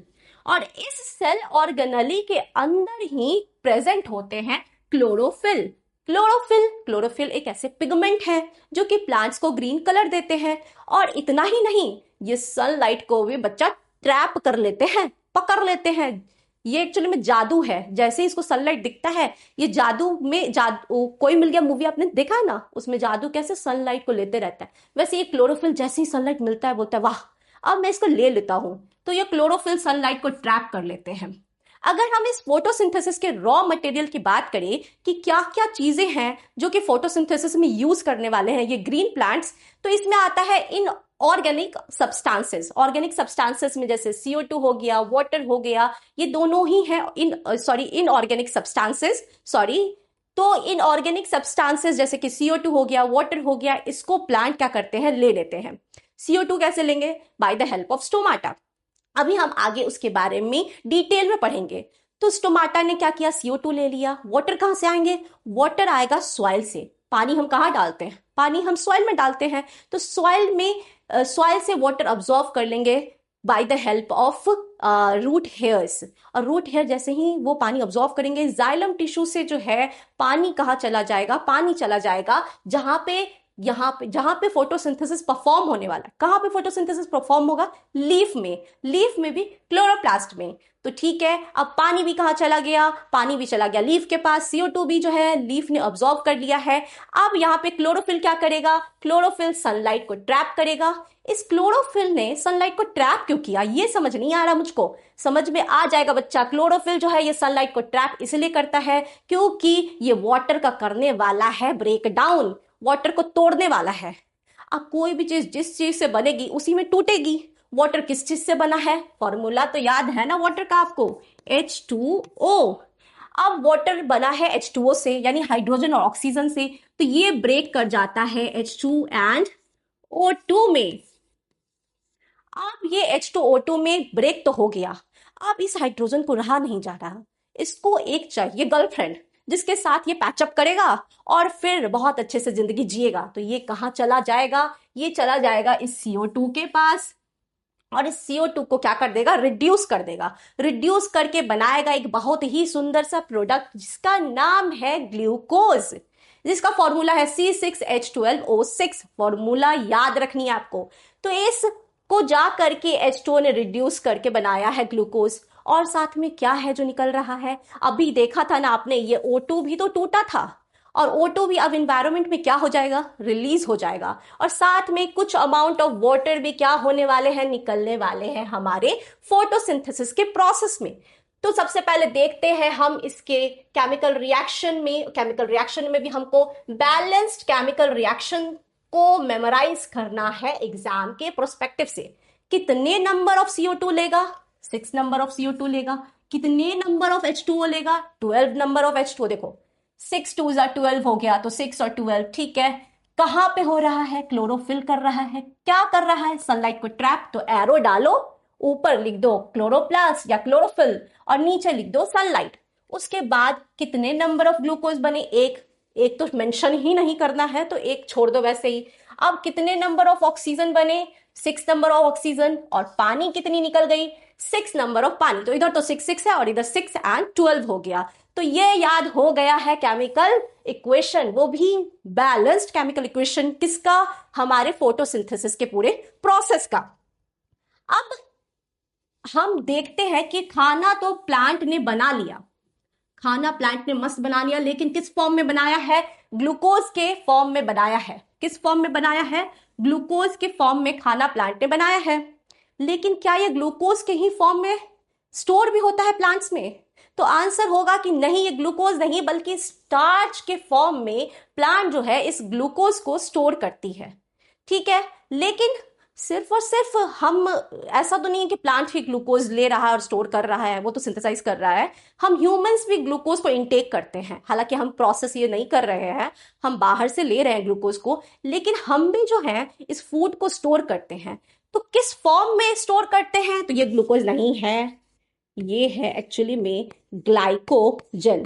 और इस सेल ऑर्गेनली के अंदर ही प्रेजेंट होते हैं क्लोरोफिल। क्लोरोफिल एक ऐसे पिगमेंट है जो कि प्लांट्स को ग्रीन कलर देते हैं। और इतना ही नहीं, ये सनलाइट को भी बच्चा ट्रैप कर लेते हैं, पकड़ लेते हैं। ये एक्चुअली में जादू है, जैसे ही इसको सनलाइट दिखता है, ये जादू में जादू, कोई मिल गया मूवी आपने देखा है ना, उसमें जादू कैसे सनलाइट को लेते रहता है, वैसे ये क्लोरोफिल जैसे ही सनलाइट मिलता है बोलता है वाह अब मैं इसको ले लेता हूं। तो ये क्लोरोफिल सनलाइट को ट्रैप कर लेते हैं। अगर हम इस फोटोसिंथेसिस के रॉ मटेरियल की बात करें कि क्या क्या चीजें हैं जो कि फोटोसिंथेसिस में यूज करने वाले हैं ये ग्रीन प्लांट्स, तो इसमें आता है in organic substances. Organic substances में जैसे CO2 हो गया, वाटर हो गया, ये दोनों ही हैं इन ऑर्गेनिक सब्सटेंसेस, सॉरी। तो इन ऑर्गेनिक सब्सटेंसेस जैसे कि CO2 हो गया, वाटर हो गया, इसको प्लांट क्या करते हैं, ले लेते हैं। CO2 कैसे लेंगे, by the help of stomata. अभी हम आगे उसके बारे में डिटेल में पढ़ेंगे। तो स्टोमाटा ने क्या किया, CO2 ले लिया। वाटर कहां से आएंगे, वाटर आएगा सॉइल से। पानी हम कहाँ डालते हैं, पानी हम सॉइल में डालते हैं। तो सॉइल में सॉइल से वाटर अब्सॉर्ब कर लेंगे by the help of root hairs. और रूट हेयर जैसे ही वो पानी अब्सॉर्ब करेंगे, जाइलम टिश्यू से जो है पानी कहाँ चला जाएगा, पानी चला जाएगा जहां पे फोटोसिंथेसिस परफॉर्म होने वाला है। कहां पे फोटोसिंथेसिस परफॉर्म होगा, लीफ में, लीफ में भी क्लोरोप्लास्ट में। तो ठीक है, अब पानी भी कहां चला गया, पानी भी चला गया लीफ के पास। CO2 भी जो है लीफ ने ऑब्जॉर्व कर लिया है। अब यहाँ पे क्लोरोफिल क्या करेगा, क्लोरोफिल सनलाइट को ट्रैप करेगा। इस क्लोरोफिल ने सनलाइट को ट्रैप क्यों किया, ये समझ नहीं आ रहा मुझको, समझ में आ जाएगा बच्चा। क्लोरोफिल जो है ये सनलाइट को ट्रैप इसलिए करता है क्योंकि ये वाटर का करने वाला है ब्रेक डाउन, वाटर को तोड़ने वाला है। अब कोई भी चीज जिस चीज से बनेगी उसी में टूटेगी। वाटर किस चीज से बना है, फॉर्मूला तो याद है ना वाटर का आपको, H2O। अब वाटर बना है H2O से, यानी हाइड्रोजन और ऑक्सीजन से, तो ये ब्रेक कर जाता है H2 एंड O2 में। अब ये H2O2 में ब्रेक तो हो गया, अब इस हाइड्रोजन को रहा नहीं जा रहा, इसको एक चाहिए गर्लफ्रेंड जिसके साथ ये पैचअप करेगा और फिर बहुत अच्छे से जिंदगी जिएगा। तो ये कहाँ चला जाएगा, ये चला जाएगा इस CO2 के पास, और इस CO2 को क्या कर देगा, रिड्यूस कर देगा। रिड्यूस करके बनाएगा एक बहुत ही सुंदर सा प्रोडक्ट जिसका नाम है ग्लूकोज, जिसका फॉर्मूला है C6H12O6। फॉर्मूला याद रखनी है आपको। तो इस को जा करके H2O ने रिड्यूस करके बनाया है ग्लूकोज। और साथ में क्या है जो निकल रहा है, अभी देखा था ना आपने, ये O2 भी तो टूटा था, और O2 भी अब इन्वायरमेंट में क्या हो जाएगा, रिलीज हो जाएगा। और साथ में कुछ अमाउंट ऑफ वाटर भी क्या होने वाले हैं, निकलने वाले हैं हमारे फोटोसिंथेसिस के प्रोसेस में। तो सबसे पहले देखते हैं हम इसके केमिकल रिएक्शन में। केमिकल रिएक्शन में भी हमको बैलेंस्ड केमिकल रिएक्शन को मेमोराइज करना है एग्जाम के प्रोस्पेक्टिव से। कितने नंबर ऑफ CO2 लेगा, 6 नंबर ऑफ CO2 लेगा। कितने नंबर ऑफ H2O लेगा, 12 नंबर ऑफ H2O। देखो 6 2 12 हो गया, तो 6 और 12 ठीक है। कहां पे हो रहा है, क्लोरोफिल कर रहा है। क्या कर रहा है, सनलाइट को ट्रैप। तो एरो डालो, ऊपर लिख दो क्लोरोप्लास्ट या क्लोरोफिल और नीचे लिख दो सनलाइट। उसके बाद कितने नंबर ऑफ ग्लूकोज बने, एक तो मेंशन ही नहीं करना है तो एक छोड़ दो वैसे ही। अब कितने नंबर ऑफ ऑक्सीजन बने, 6 नंबर ऑफ ऑक्सीजन। और पानी कितनी निकल गई, 6 नंबर ऑफ पानी। तो इधर तो 6 है और इधर 6 एंड 12 हो गया। तो ये याद हो गया है केमिकल इक्वेशन, वो भी बैलेंस्ड केमिकल इक्वेशन। किसका, हमारे फोटोसिंथेसिस के पूरे प्रोसेस का। अब हम देखते हैं कि खाना तो प्लांट ने बना लिया, खाना प्लांट ने मस्त बना लिया, लेकिन किस फॉर्म में बनाया है, ग्लूकोज के फॉर्म में बनाया है। किस फॉर्म में बनाया है, ग्लूकोज के फॉर्म में खाना प्लांट ने बनाया है। लेकिन क्या ये ग्लूकोज के ही फॉर्म में स्टोर भी होता है प्लांट्स में? तो आंसर होगा कि नहीं, ये ग्लूकोज नहीं बल्कि स्टार्च के फॉर्म में प्लांट जो है इस ग्लूकोज को स्टोर करती है। ठीक है, लेकिन सिर्फ और सिर्फ हम, ऐसा तो नहीं है कि प्लांट ही ग्लूकोज ले रहा है और स्टोर कर रहा है, वो तो सिंथेसाइज कर रहा है। हम ह्यूमंस भी ग्लूकोज को इनटेक करते हैं, हालांकि हम प्रोसेस ये नहीं कर रहे हैं, हम बाहर से ले रहे हैं ग्लूकोज को, लेकिन हम भी जो है इस फूड को स्टोर करते हैं। तो किस फॉर्म में स्टोर करते हैं? तो ये ग्लूकोज नहीं है, ये है एक्चुअली में ग्लाइकोजन।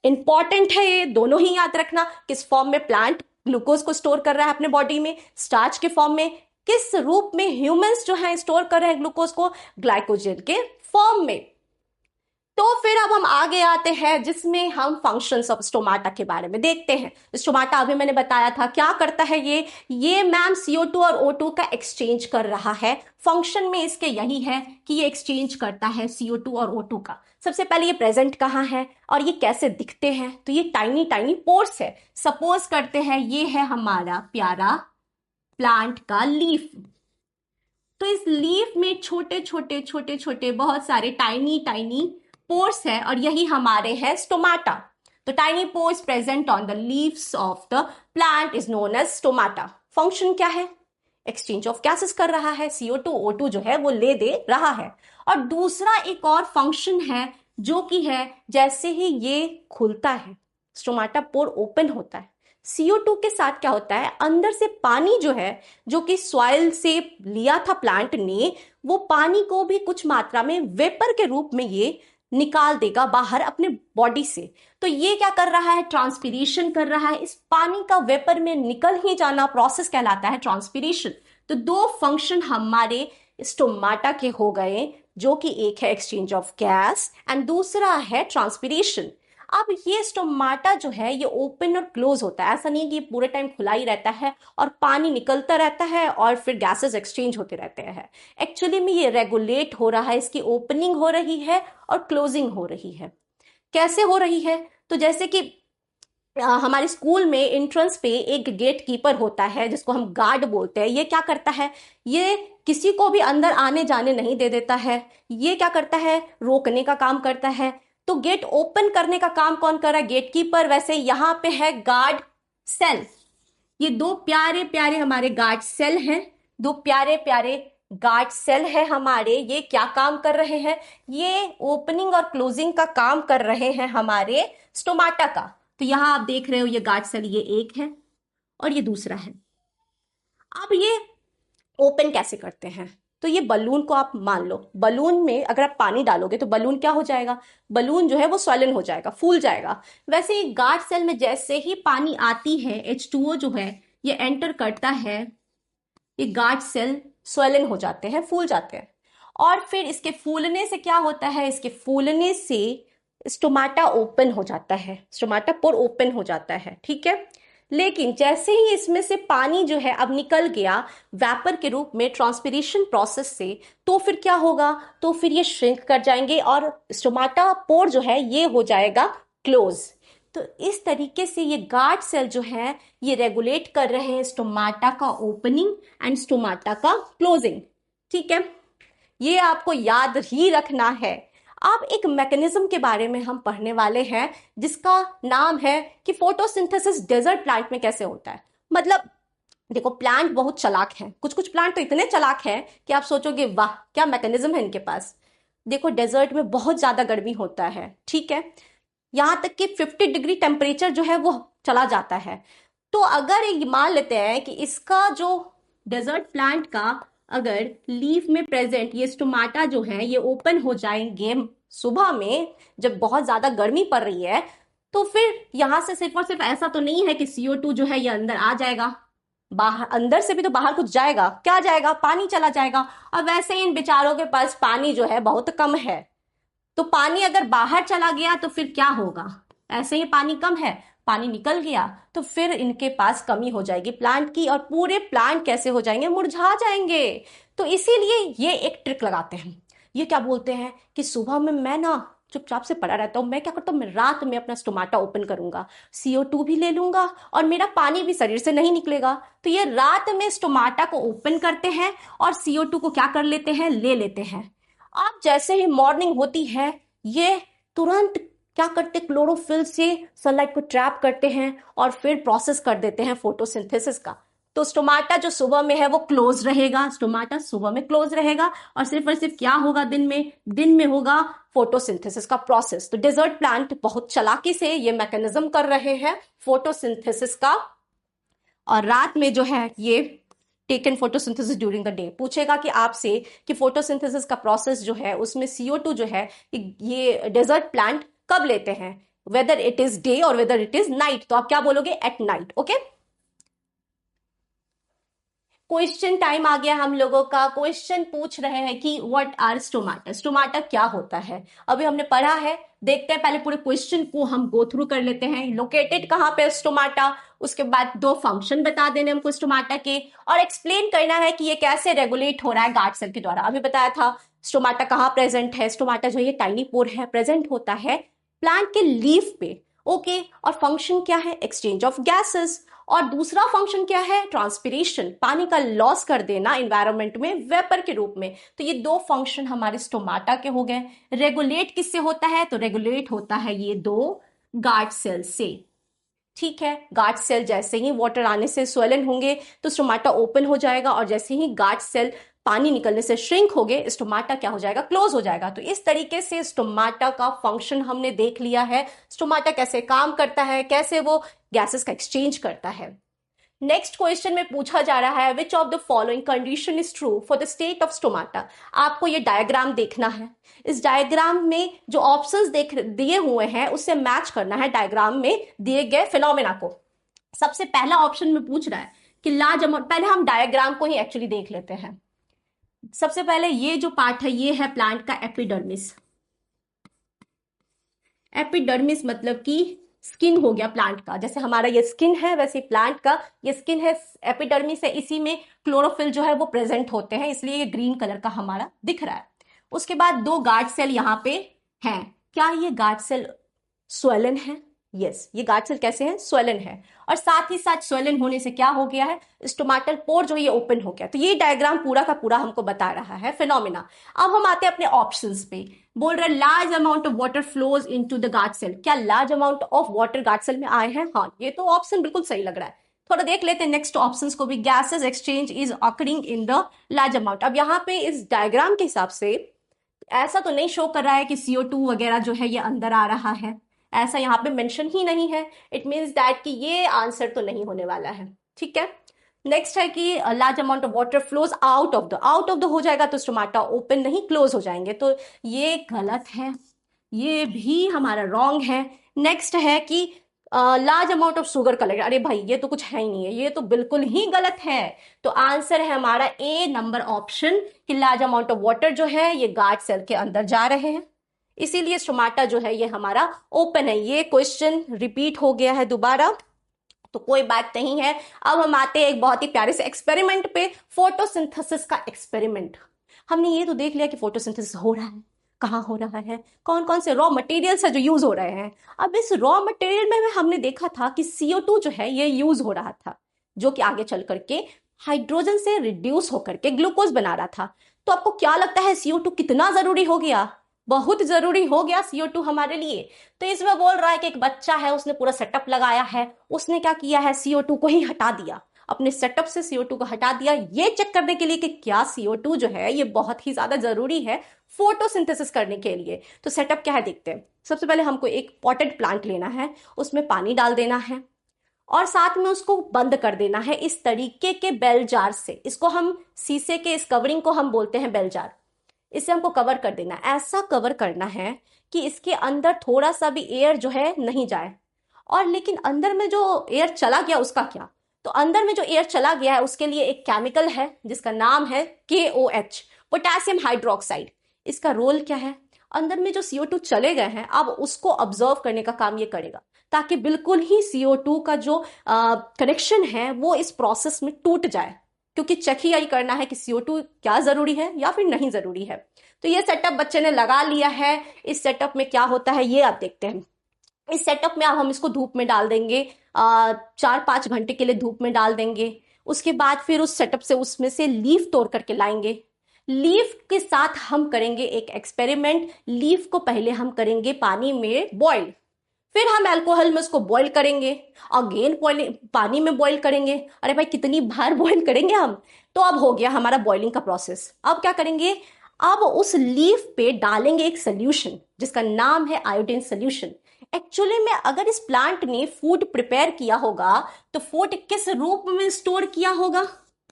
इंपॉर्टेंट है, ये दोनों ही याद रखना। किस फॉर्म में प्लांट ग्लूकोज को स्टोर कर रहा है अपने बॉडी में, स्टार्च के फॉर्म में। किस रूप में ह्यूमंस जो है स्टोर कर रहे हैं ग्लूकोज को, ग्लाइकोजन के फॉर्म में। तो फिर अब हम आगे आते हैं जिसमें हम फंक्शंस ऑफ स्टोमाटा के बारे में देखते हैं। स्टोमाटा अभी मैंने बताया था क्या करता है ये मैम CO2 और O2 का एक्सचेंज कर रहा है। फंक्शन में इसके यही है कि ये एक्सचेंज करता है CO2 और O2 का। सबसे पहले ये प्रेजेंट कहाँ है और ये कैसे दिखते हैं? तो ये टाइनी टाइनी पोर्स है। सपोज करते हैं ये है हमारा प्यारा प्लांट का लीफ। तो इस लीफ में छोटे छोटे छोटे छोटे बहुत सारे टाइनी टाइनी पोर्स है और यही हमारे है स्टोमाटा। तो tiny pores present on the leaves of the plant is known as stomata. Function क्या है? एक्सचेंज ऑफ गैसेस कर रहा है, CO2 O2 जो है वो ले दे रहा है। और दूसरा एक और फंक्शन है जो कि है जैसे ही ये खुलता है, स्टोमाटा पोर ओपन होता है, CO2 के साथ क्या होता है, अंदर से पानी जो है, जो कि सॉइल से लिया था प्लांट ने, वो पानी को भी कुछ मात्रा में वेपर के रूप में ये निकाल देगा बाहर अपने बॉडी से। तो ये क्या कर रहा है, ट्रांसपीरेशन कर रहा है। इस पानी का वेपर में निकल ही जाना प्रोसेस कहलाता है ट्रांसपीरेशन। तो दो फंक्शन हमारे स्टोमाटा के हो गए, जो कि एक है एक्सचेंज ऑफ गैस एंड दूसरा है ट्रांसपीरेशन। अब ये स्टोमाटा जो है ये ओपन और क्लोज होता है, ऐसा नहीं है कि ये पूरे टाइम खुला ही रहता है और पानी निकलता रहता है और फिर गैसेस एक्सचेंज होते रहते हैं। एक्चुअली में ये रेगुलेट हो रहा है, इसकी ओपनिंग हो रही है और क्लोजिंग हो रही है। कैसे हो रही है? तो जैसे कि हमारे स्कूल में एंट्रेंस पे एक गेट कीपर होता है जिसको हम गार्ड बोलते हैं। ये क्या करता है, ये किसी को भी अंदर आने जाने नहीं दे देता है। ये क्या करता है, रोकने का काम करता है। तो गेट ओपन करने का काम कौन कर रहा है, गेट कीपर। वैसे यहाँ पे है गार्ड सेल। ये दो प्यारे प्यारे हमारे गार्ड सेल हैं, दो प्यारे प्यारे गार्ड सेल है हमारे। ये क्या काम कर रहे हैं, ये ओपनिंग और क्लोजिंग का काम कर रहे हैं हमारे स्टोमाटा का। तो यहां आप देख रहे हो ये गार्ड सेल, ये एक है और ये दूसरा है। अब ये ओपन कैसे करते हैं? तो ये बलून को आप मान लो, बलून में अगर आप पानी डालोगे तो बलून क्या हो जाएगा, बलून जो है वो स्वैलन हो जाएगा, फूल जाएगा। वैसे ही गार्ड सेल में जैसे ही पानी आती है, H2O जो है ये एंटर करता है, ये गार्ड सेल स्वैलन हो जाते हैं, फूल जाते हैं। और फिर इसके फूलने से क्या होता है, इसके फूलने से स्टोमाटा ओपन हो जाता है, स्टोमाटा पोर ओपन हो जाता है, ठीक है। लेकिन जैसे ही इसमें से पानी जो है अब निकल गया वेपर के रूप में ट्रांसपिरेशन प्रोसेस से, तो फिर क्या होगा, तो फिर ये श्रिंक कर जाएंगे और स्टोमाटा पोर जो है ये हो जाएगा क्लोज। तो इस तरीके से ये गार्ड सेल जो है ये रेगुलेट कर रहे हैं स्टोमाटा का ओपनिंग एंड स्टोमाटा का क्लोजिंग, ठीक है। ये आपको याद ही रखना है। अब एक मैकेनिज्म के बारे में हम पढ़ने वाले हैं जिसका नाम है कि फोटोसिंथेसिस डेजर्ट प्लांट में कैसे होता है। मतलब देखो, प्लांट बहुत चालाक हैं, कुछ कुछ प्लांट तो इतने चालाक हैं कि आप सोचोगे वाह क्या मैकेनिज्म है इनके पास। देखो, डेजर्ट में बहुत ज्यादा गर्मी होता है, ठीक है, यहां तक कि 50 डिग्री टेम्परेचर जो है वो चला जाता है। तो अगर ये मान लेते हैं कि इसका जो डेजर्ट प्लांट का अगर लीफ में प्रेजेंट ये स्टोमाटा जो है ये ओपन हो जाएंगे सुबह में जब बहुत ज्यादा गर्मी पड़ रही है, तो फिर यहां से सिर्फ और सिर्फ ऐसा तो नहीं है कि CO2 जो है ये अंदर आ जाएगा, बाहर अंदर से भी तो बाहर कुछ जाएगा, क्या जाएगा, पानी चला जाएगा। और वैसे ही इन बेचारों के पास पानी जो है बहुत कम है। तो पानी अगर बाहर चला गया तो फिर क्या होगा, ऐसे ही पानी कम है, पानी निकल गया तो फिर इनके पास कमी हो जाएगी प्लांट की और पूरे प्लांट कैसे हो जाएंगे, मुरझा जाएंगे। तो इसीलिए ये एक ट्रिक लगाते हैं। ये क्या बोलते हैं कि सुबह में मैं ना चुपचाप से पड़ा रहता हूँ, मैं क्या करता हूँ, मैं रात में अपना स्टोमाटा ओपन करूंगा, CO2 भी ले लूंगा और मेरा पानी भी शरीर से नहीं निकलेगा। तो ये रात में स्टोमाटा को ओपन करते हैं और CO2 को क्या कर लेते हैं, ले लेते हैं। अब जैसे ही मॉर्निंग होती है ये तुरंत क्या करते, क्लोरोफिल से सनलाइट को ट्रैप करते हैं और फिर प्रोसेस कर देते हैं फोटोसिंथेसिस का। तो स्टोमाटा जो सुबह में है वो क्लोज रहेगा, स्टोमाटा सुबह में क्लोज रहेगा, और सिर्फ क्या होगा दिन में होगा फोटोसिंथेसिस का प्रोसेस। तो डेजर्ट प्लांट बहुत चालाकी से ये मैकेनिज्म कर रहे हैं फोटोसिंथेसिस का, और रात में जो है ये taken photosynthesis during the day. पूछेगा कि आपसे कि फोटोसिंथेसिस का प्रोसेस जो है उसमें CO2 जो है ये डेजर्ट प्लांट कब लेते हैं, वेदर इट इज डे और वेदर इट इज नाइट, तो आप क्या बोलोगे, at night. Okay, question time आ गया हम लोगों का। क्वेश्चन पूछ रहे हैं कि व्हाट आर स्टोमाटा, स्टोमाटा क्या होता है। अभी हमने पढ़ा है, देखते हैं पहले पूरे क्वेश्चन को हम गो थ्रू कर लेते हैं। लोकेटेड कहाँ पे स्टोमाटा, उसके बाद 2 फंक्शन बता देने हमको स्टोमाटा के, और एक्सप्लेन करना है कि ये कैसे रेगुलेट हो रहा है गार्ड सेल के द्वारा। अभी बताया था स्टोमाटा कहाँ प्रेजेंट है, स्टोमाटा जो ये टाइनी पोर है प्रेजेंट होता है प्लांट के लीफ पे। ओके, और फंक्शन क्या है, एक्सचेंज ऑफ गैसेस, और दूसरा फंक्शन क्या है, ट्रांसपिरेशन, पानी का लॉस कर देना एनवायरनमेंट में वेपर के रूप में। तो ये 2 फंक्शन हमारे स्टोमाटा के हो गए। रेगुलेट किससे होता है, तो रेगुलेट होता है ये 2 गार्ड सेल से। ठीक है, गार्ड सेल जैसे ही वाटर आने से स्वेलन होंगे तो स्टोमाटा ओपन हो जाएगा, और जैसे ही गार्ड सेल पानी निकलने से श्रिंक हो गए स्टोमाटा क्या हो जाएगा, क्लोज हो जाएगा। तो इस तरीके से स्टोमाटा का फंक्शन हमने देख लिया है, स्टोमाटा कैसे काम करता है, कैसे वो गैसेस का एक्सचेंज करता है। नेक्स्ट क्वेश्चन में पूछा जा रहा है which of the following condition is true for the state of stomata. आपको ये डायग्राम देखना है, इस डायग्राम में जो ऑप्शंस दिए हुए हैं उससे मैच करना है डायग्राम में दिए गए फिनोमेना को। सबसे पहला ऑप्शन में पूछ रहा है कि लार्ज अमाउंट, पहले हम डायग्राम को ही एक्चुअली देख लेते हैं। सबसे पहले ये जो पार्ट है ये है प्लांट का एपिडर्मिस। एपिडर्मिस मतलब कि स्किन हो गया प्लांट का, जैसे हमारा ये स्किन है वैसे प्लांट का ये स्किन है, एपिडर्मिस है, इसी में क्लोरोफिल जो है वो प्रेजेंट होते हैं, इसलिए ये ग्रीन कलर का हमारा दिख रहा है। उसके बाद 2 गार्ड सेल यहाँ पे हैं। क्या ये गार्ड सेल स्वेलन है, यस, ये गार्ड सेल कैसे हैं, स्वेलन है, और साथ ही साथ स्वेलन होने से क्या हो गया है, स्टोमाटल पोर जो ये ओपन हो गया। तो ये डायग्राम पूरा का पूरा हमको बता रहा है फिनोमिना। अब हम आते हैं अपने ऑप्शंस पे। बोल रहे large amount of water flows into the guard cell, क्या large amount of water guard cell में आए हैं, हाँ, ये तो ऑप्शन बिल्कुल सही लग रहा है। थोड़ा देख लेते हैं नेक्स्ट ऑप्शंस को भी। Gases exchange is occurring in the large amount. अब यहाँ पे इस डायग्राम के हिसाब से ऐसा तो नहीं शो कर रहा है कि CO2 वगैरह जो है ये अंदर आ रहा है, ऐसा यहाँ पे मेंशन ही नहीं है। इट मीन्स दैट कि ये आंसर तो नहीं होने वाला है। ठीक है, नेक्स्ट है कि large amount of water flows out of the हो जाएगा तो स्टोमाटा ओपन नहीं क्लोज हो जाएंगे, तो ये गलत है, ये भी हमारा रॉन्ग है। नेक्स्ट है कि large amount of sugar collect, अरे भाई ये तो कुछ है ही नहीं है, ये तो बिल्कुल ही गलत है। तो आंसर है हमारा ए नंबर ऑप्शन कि लार्ज अमाउंट ऑफ वाटर जो है ये गार्ड सेल के अंदर जा रहे हैं, इसीलिए स्टोमाटा जो है ये हमारा ओपन है। ये क्वेश्चन रिपीट हो गया है दोबारा, तो कोई बात नहीं है। अब हम आते हैं एक बहुत ही प्यारे से एक्सपेरिमेंट पे, फोटोसिंथेसिस का एक्सपेरिमेंट। हमने ये तो देख लिया कि फोटोसिंथेसिस हो रहा है, कहाँ हो रहा है, कौन कौन से रॉ मटेरियल्स है जो यूज हो रहे हैं। अब इस रॉ मटेरियल में हमने देखा था कि CO2 जो है ये यूज हो रहा था, जो कि आगे चल करके हाइड्रोजन से रिड्यूस होकर के ग्लूकोज बना रहा था। तो आपको क्या लगता है CO2 कितना जरूरी हो गया, बहुत जरूरी हो गया CO2 हमारे लिए। तो इसमें बोल रहा है कि एक बच्चा है उसने पूरा सेटअप लगाया है, उसने क्या किया है CO2 को ही हटा दिया, अपने सेटअप से CO2 को हटा दिया, ये चेक करने के लिए कि क्या CO2 जो है ये बहुत ही ज्यादा जरूरी है फोटोसिंथेसिस करने के लिए। तो सेटअप क्या है देखते हैं। सबसे पहले हमको एक पॉटेड प्लांट लेना है, उसमें पानी डाल देना है और साथ में उसको बंद कर देना है इस तरीके के बेल जार से। इसको हम शीशे के इस कवरिंग को हम बोलते हैं बेल जार, इसे हमको कवर कर देना है। ऐसा कवर करना है कि इसके अंदर थोड़ा सा भी एयर जो है नहीं जाए। और लेकिन अंदर में जो एयर चला गया उसका क्या, तो अंदर में जो एयर चला गया है उसके लिए एक केमिकल है जिसका नाम है KOH, पोटेशियम हाइड्रोक्साइड। इसका रोल क्या है, अंदर में जो CO2 चले गए हैं अब उसको ऑब्जर्व करने का काम ये करेगा, ताकि बिल्कुल ही CO2 का जो कनेक्शन है वो इस प्रोसेस में टूट जाए, क्योंकि चेक ही यही करना है कि CO2 क्या जरूरी है या फिर नहीं जरूरी है। तो ये सेटअप बच्चे ने लगा लिया है। इस सेटअप में क्या होता है ये आप देखते हैं। इस सेटअप में अब हम इसको धूप में डाल देंगे, 4-5 घंटे के लिए धूप में डाल देंगे। उसके बाद फिर उस सेटअप से उसमें से लीफ तोड़ करके लाएंगे। लीफ के साथ हम करेंगे एक एक्सपेरिमेंट। लीफ को पहले हम करेंगे पानी में बॉईल, फिर हम अल्कोहल में उसको बॉईल करेंगे, अगेन पानी में बॉईल करेंगे। अरे भाई कितनी बार बॉईल करेंगे हम। तो अब हो गया हमारा बॉइलिंग का प्रोसेस। अब क्या करेंगे, अब उस लीफ पे डालेंगे एक सोल्यूशन जिसका नाम है आयोडीन सोल्यूशन। एक्चुअली में अगर इस प्लांट ने फूड प्रिपेयर किया होगा तो फूड किस रूप में स्टोर किया होगा,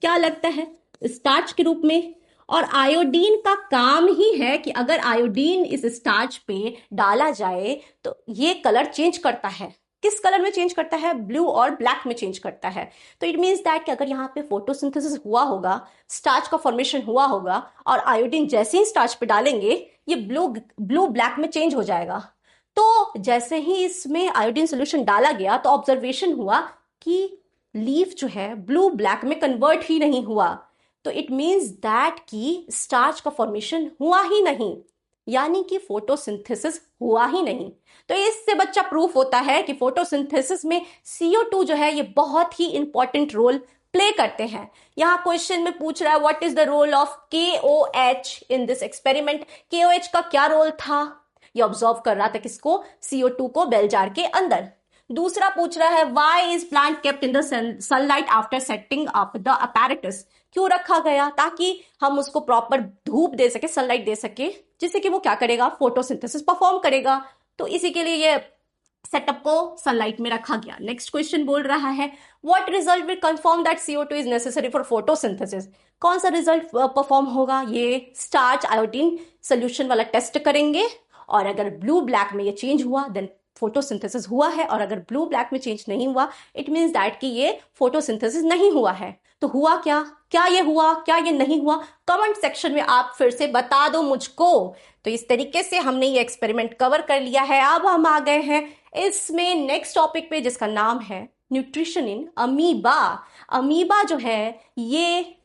क्या लगता है, स्टार्च के रूप में। और आयोडीन का काम ही है कि अगर आयोडीन इस स्टार्च पे डाला जाए तो ये कलर चेंज करता है। किस कलर में चेंज करता है, ब्लू और ब्लैक में चेंज करता है। तो इट मीन्स दैट कि अगर यहाँ पे फोटोसिंथेसिस हुआ होगा, स्टार्च का फॉर्मेशन हुआ होगा, और आयोडीन जैसे ही स्टार्च पे डालेंगे ये ब्लू ब्लू ब्लैक में चेंज हो जाएगा। तो जैसे ही इसमें आयोडीन सोल्यूशन डाला गया तो ऑब्जर्वेशन हुआ कि लीफ जो है ब्लू ब्लैक में कन्वर्ट ही नहीं हुआ। तो इट मीन्स दैट कि स्टार्च का फॉर्मेशन हुआ ही नहीं, यानी कि फोटोसिंथेसिस हुआ ही नहीं। तो इससे बच्चा प्रूफ होता है कि फोटोसिंथेसिस में CO2 जो है ये बहुत ही इंपॉर्टेंट रोल प्ले करते हैं। यहाँ क्वेश्चन में पूछ रहा है what is the role of KOH in this experiment. KOH का क्या रोल था, ये ऑब्जर्व कर रहा था किसको, CO2 को बेल जार के अंदर। दूसरा पूछ रहा है why is plant kept in the sunlight after setting up the apparatus. क्यों रखा गया, ताकि हम उसको प्रॉपर धूप दे सके, सनलाइट दे सके, जिससे कि वो क्या करेगा, फोटोसिंथेसिस परफॉर्म करेगा। तो इसी के लिए ये सेटअप को सनलाइट में रखा गया। नेक्स्ट क्वेश्चन बोल रहा है what result will confirm that CO2 is necessary for photosynthesis. कौन सा रिजल्ट परफॉर्म होगा, ये स्टार्च आयोडीन सोल्यूशन वाला टेस्ट करेंगे, और अगर ब्लू ब्लैक में ये चेंज हुआ देन फोटोसिंथेसिस हुआ है, और अगर ब्लू ब्लैक में चेंज नहीं हुआ इट मीन्स दैट कि ये फोटोसिंथेसिस नहीं हुआ है। तो हुआ क्या, क्या ये हुआ, क्या ये नहीं हुआ, कमेंट सेक्शन में आप फिर से बता दो मुझको। तो इस तरीके से हमने ये एक्सपेरिमेंट कवर कर लिया है। अब हम आ गए हैं इसमें नेक्स्ट टॉपिक पे जिसका नाम है न्यूट्रिशन इन अमीबा। अमीबा जो है ये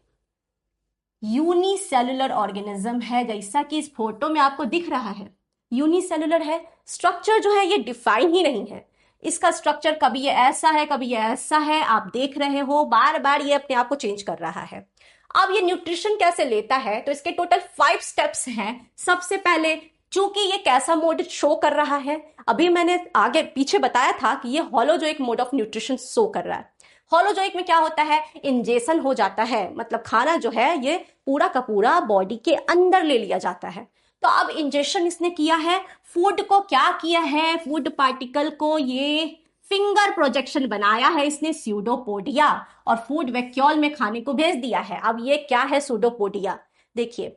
यूनिसेलुलर ऑर्गेनिज्म है, जैसा कि इस फोटो में आपको दिख रहा है यूनिसेलुलर है। स्ट्रक्चर जो है ये डिफाइन ही नहीं है, इसका स्ट्रक्चर कभी ये ऐसा है कभी ये ऐसा है, आप देख रहे हो बार बार ये अपने आप को चेंज कर रहा है। अब ये न्यूट्रिशन कैसे लेता है, तो इसके टोटल 5 स्टेप्स हैं। सबसे पहले चूंकि ये कैसा मोड शो कर रहा है, अभी मैंने आगे पीछे बताया था कि ये holozoic mode of nutrition show कर रहा है। होलोजोइक में क्या होता है, इंजेशन हो जाता है, मतलब खाना जो है ये पूरा का पूरा बॉडी के अंदर ले लिया जाता है। तो अब इंजेक्शन इसने किया है, फूड को क्या किया है, फूड पार्टिकल को ये फिंगर प्रोजेक्शन बनाया है इसने स्यूडोपोडिया, और फूड वैक्यूल में खाने को भेज दिया है। अब ये क्या है स्यूडोपोडिया, देखिए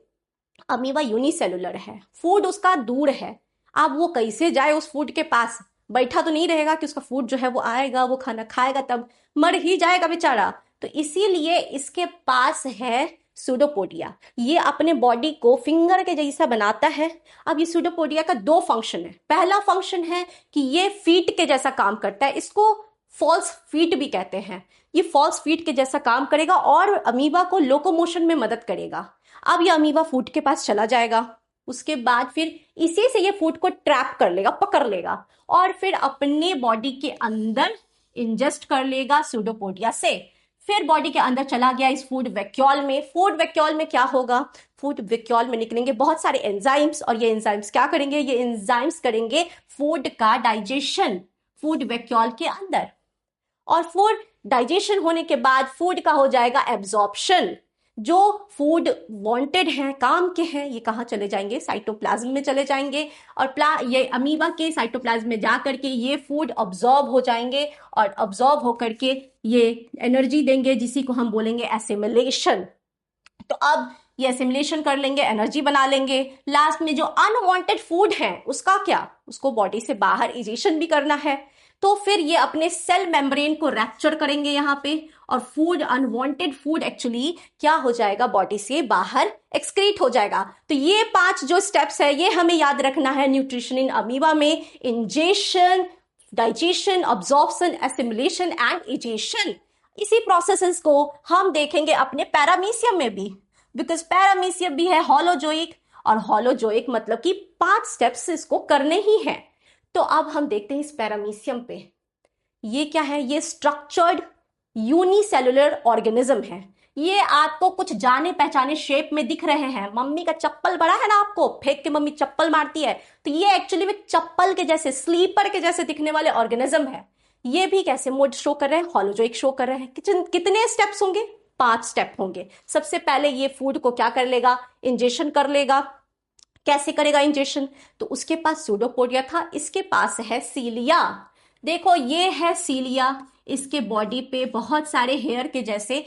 अमीबा यूनिसेलुलर है, फूड उसका दूर है। अब वो कैसे जाए उस फूड के पास, बैठा तो नहीं रहेगा कि उसका फूड जो है वो आएगा वो खाना खाएगा, तब मर ही जाएगा बेचारा। तो इसीलिए इसके पास है सूडोपोडिया, ये अपने बॉडी को फिंगर के जैसा बनाता है। अब ये सूडोपोडिया का 2 फंक्शन है। पहला फंक्शन है कि ये फीट के जैसा काम करता है, इसको फॉल्स फीट भी कहते हैं। ये फॉल्स फीट के जैसा काम करेगा और अमीबा को लोकोमोशन में मदद करेगा। अब ये अमीबा फूड के पास चला जाएगा, उसके बाद फिर इसी से ये फूड को ट्रैप कर लेगा, पकड़ लेगा, और फिर अपने बॉडी के अंदर इंजेस्ट कर लेगा सूडोपोडिया से। फिर बॉडी के अंदर चला गया इस फूड वैक्यूल में। फूड वैक्यूल में क्या होगा, फूड वैक्यूल में निकलेंगे बहुत सारे एंजाइम्स, और ये एंजाइम्स क्या करेंगे, ये एंजाइम्स करेंगे फूड का डाइजेशन फूड वैक्यूल के अंदर। और फूड डाइजेशन होने के बाद फूड का हो जाएगा एब्जॉर्प्शन। जो फूड वांटेड है, काम के हैं, ये कहाँ चले जाएंगे, साइटोप्लाज्म में चले जाएंगे, और ये अमीबा के साइटोप्लाज्म में जा करके ये फूड अब्जॉर्ब हो जाएंगे, और अब्जॉर्ब होकर के ये एनर्जी देंगे जिसी को हम बोलेंगे एसिमिलेशन। तो अब ये एसिमिलेशन कर लेंगे, एनर्जी बना लेंगे। लास्ट में जो अनवांटेड फूड है उसका क्या, उसको बॉडी से बाहर इजेशन भी करना है, तो फिर ये अपने सेल मेम्ब्रेन को रैप्चर करेंगे यहाँ पे, और फूड अनवांटेड फूड एक्चुअली क्या हो जाएगा, बॉडी से बाहर एक्सक्रीट हो जाएगा। तो ये 5 जो स्टेप्स है ये हमें याद रखना है न्यूट्रिशन इन अमीबा में, ingestion, digestion, absorption, assimilation and egestion. इसी प्रोसेसेस को हम देखेंगे अपने पैरामीशियम में भी, बिकॉज पैरामीशियम भी है हॉलोजोइक, और हॉलोजोइक मतलब कि 5 स्टेप्स इसको करने ही हैं। तो अब हम देखते हैं इस पैरामीशियम पे, ये क्या है, ये स्ट्रक्चर्ड यूनिसेलुलर ऑर्गेनिज्म है। ये आपको कुछ जाने पहचाने शेप में दिख रहे हैं। मम्मी का चप्पल बड़ा है ना, आपको फेंक के मम्मी चप्पल मारती है, तो ये एक्चुअली में चप्पल के जैसे, स्लीपर के जैसे दिखने वाले ऑर्गेनिज्म है। ये भी कैसे मोड शो कर रहे हैं, हॉलोजोइक शो कर रहे हैं। कितने स्टेप्स होंगे, 5 स्टेप होंगे। सबसे पहले ये फूड को क्या कर लेगा, इंजेशन कर लेगा। कैसे करेगा इंजेक्शन, तो उसके पास सूडोपोडिया था, इसके पास है सीलिया। देखो ये है सीलिया, इसके बॉडी पे बहुत सारे हेयर के जैसे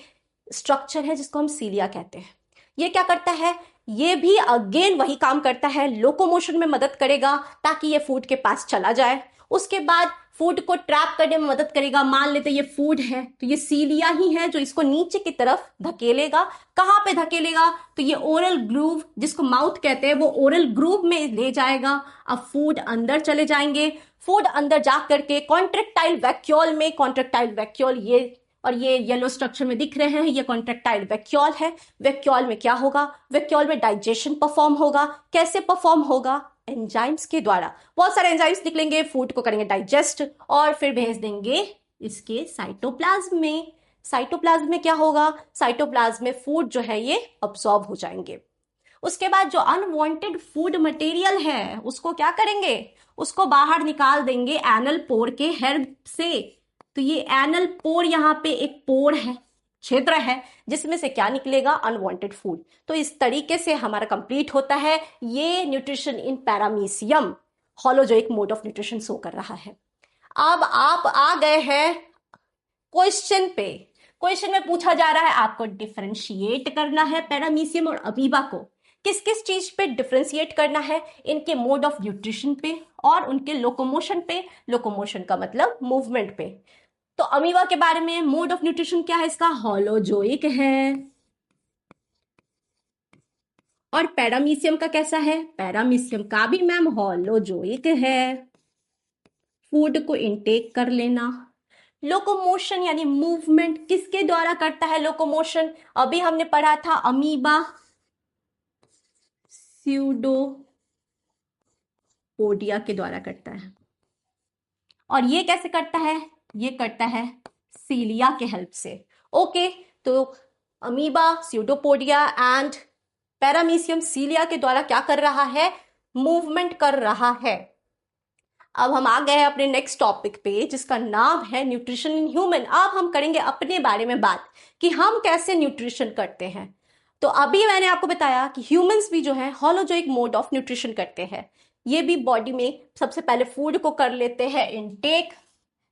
स्ट्रक्चर है जिसको हम सीलिया कहते हैं। ये क्या करता है, ये भी अगेन वही काम करता है, लोकोमोशन में मदद करेगा ताकि ये फूड के पास चला जाए। उसके बाद फूड को ट्रैप करने में मदद करेगा। मान लेते ये फूड है तो ये सीलिया ही है जो इसको नीचे की तरफ धकेलेगा। कहां पे धकेलेगा, तो ये ओरल ग्रूव जिसको माउथ कहते हैं, वो ओरल ग्रूव में ले जाएगा। अब फूड अंदर चले जाएंगे। फूड अंदर जा करके कॉन्ट्रेक्टाइल वैक्यूल में, कॉन्ट्रेक्टाइल वैक्यूल ये और ये येलो स्ट्रक्चर में दिख रहे हैं, ये कॉन्ट्रेक्टाइल वैक्यूल है। वैक्यूल में क्या होगा, वैक्यूल में डाइजेशन परफॉर्म होगा। कैसे परफॉर्म होगा, एंजाइम्स के द्वारा। बहुत सारे एंजाइम्स निकलेंगे, फूड को करेंगे डाइजेस्ट और फिर भेज देंगे इसके साइटोप्लाज्म में। साइटोप्लाज्म में क्या होगा, साइटोप्लाज्म में फूड जो है ये अब्सॉर्ब हो जाएंगे। उसके बाद जो अनवांटेड फूड मटेरियल है उसको क्या करेंगे, उसको बाहर निकाल देंगे एनल पोर के हेल्प से। तो ये एनल पोर, यहाँ पे एक पोर है, क्षेत्र है, जिसमें से क्या निकलेगा, अनवांटेड फूड। तो इस तरीके से हमारा कंप्लीट होता है ये nutrition in paramecium. Holozoic mode of nutrition show कर रहा है। अब आप आ गए हैं क्वेश्चन पे। क्वेश्चन में पूछा जा रहा है आपको डिफरेंशिएट करना है पैरामीशियम और अमीबा को। किस किस चीज पे डिफरेंशिएट करना है, इनके मोड ऑफ न्यूट्रिशन पे और उनके लोकोमोशन पे। लोकोमोशन का मतलब मूवमेंट पे। तो अमीबा के बारे में मोड ऑफ न्यूट्रिशन क्या है इसका, हॉलोजोइक है। और पैरामीशियम का कैसा है, पैरामीशियम का भी मैम हॉलोजोइक है। फूड को इनटेक कर लेना। लोकोमोशन यानी मूवमेंट किसके द्वारा करता है लोकोमोशन, अभी हमने पढ़ा था अमीबा स्यूडोपोडिया के द्वारा करता है। और ये कैसे करता है, ये करता है सीलिया के हेल्प से। ओके, तो अमीबा, स्यूडोपोडिया एंड पैरामीशियम सीलिया के द्वारा क्या कर रहा है, मूवमेंट कर रहा है। अब हम आ गए हैं अपने नेक्स्ट टॉपिक पे जिसका नाम है न्यूट्रिशन इन ह्यूमन। अब हम करेंगे अपने बारे में बात कि हम कैसे न्यूट्रिशन करते हैं। तो अभी मैंने आपको बताया कि ह्यूमंस भी जो है हॉलोजोइक मोड ऑफ न्यूट्रिशन करते हैं। ये भी बॉडी में सबसे पहले फूड को कर लेते हैं इनटेक,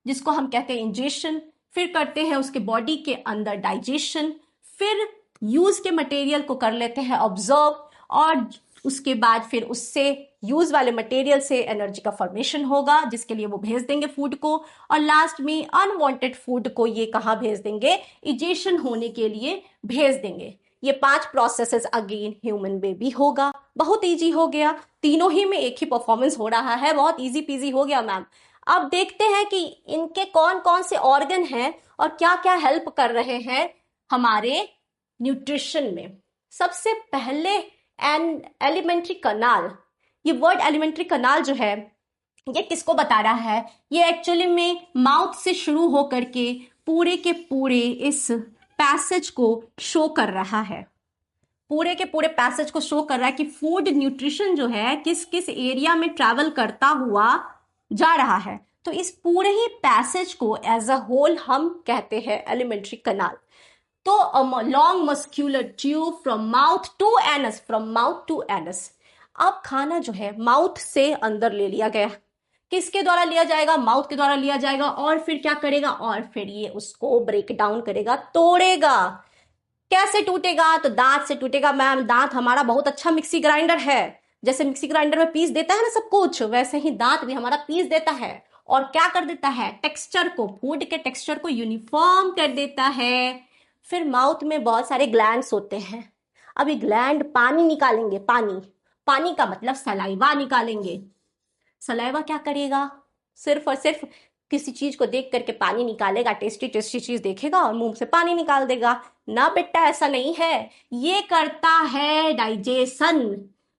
जिसको हम कहते हैं इंजेशन। फिर करते हैं उसके बॉडी के अंदर डाइजेशन। फिर यूज के मटेरियल को कर लेते हैं ऑब्जर्व, और उसके बाद फिर उससे यूज वाले मटेरियल से एनर्जी का फॉर्मेशन होगा जिसके लिए वो भेज देंगे फूड को। और लास्ट में अनवांटेड फूड को ये कहाँ भेज देंगे, इजेशन होने के लिए भेज देंगे। ये 5 प्रोसेसेस अगेन ह्यूमन बेबी होगा। बहुत इजी हो गया, तीनों ही में एक ही परफॉर्मेंस हो रहा है, बहुत इजी पीजी हो गया मैम। अब देखते हैं कि इनके कौन कौन से ऑर्गन हैं और क्या क्या हेल्प कर रहे हैं हमारे न्यूट्रिशन में। सबसे पहले एलिमेंट्री कनाल। ये वर्ड एलिमेंट्री कनाल जो है ये किसको बता रहा है, ये एक्चुअली में माउथ से शुरू होकर के पूरे के पूरे इस पैसेज को शो कर रहा है। पूरे के पूरे पैसेज को शो कर रहा है कि फूड न्यूट्रिशन जो है किस किस एरिया में ट्रैवल करता हुआ जा रहा है। तो इस पूरे ही पैसेज को एज अ होल हम कहते हैं एलिमेंट्री कनाल। तो long muscular tube from mouth to anus, from mouth to anus. अब खाना जो है माउथ से अंदर ले लिया गया, किसके द्वारा लिया जाएगा, माउथ के द्वारा लिया जाएगा। और फिर क्या करेगा, और फिर ये उसको ब्रेक डाउन करेगा, तोड़ेगा। कैसे टूटेगा, तो दांत से टूटेगा मैम। दांत हमारा बहुत अच्छा मिक्सी ग्राइंडर है, जैसे मिक्सी ग्राइंडर में पीस देता है ना सब कुछ, वैसे ही दांत भी हमारा पीस देता है। और क्या कर देता है, टेक्सचर को, फूड के टेक्सचर को यूनिफॉर्म कर देता है। फिर माउथ में बहुत सारे ग्लैंड्स होते हैं। अभी ग्लैंड पानी निकालेंगे, पानी, पानी का मतलब सलाइवा निकालेंगे। सलाइवा क्या करेगा, सिर्फ और सिर्फ किसी चीज को देख करके पानी निकालेगा, टेस्टी टेस्टी चीज देखेगा और मुंह से पानी निकाल देगा ना बेटा, ऐसा नहीं है। ये करता है डाइजेशन।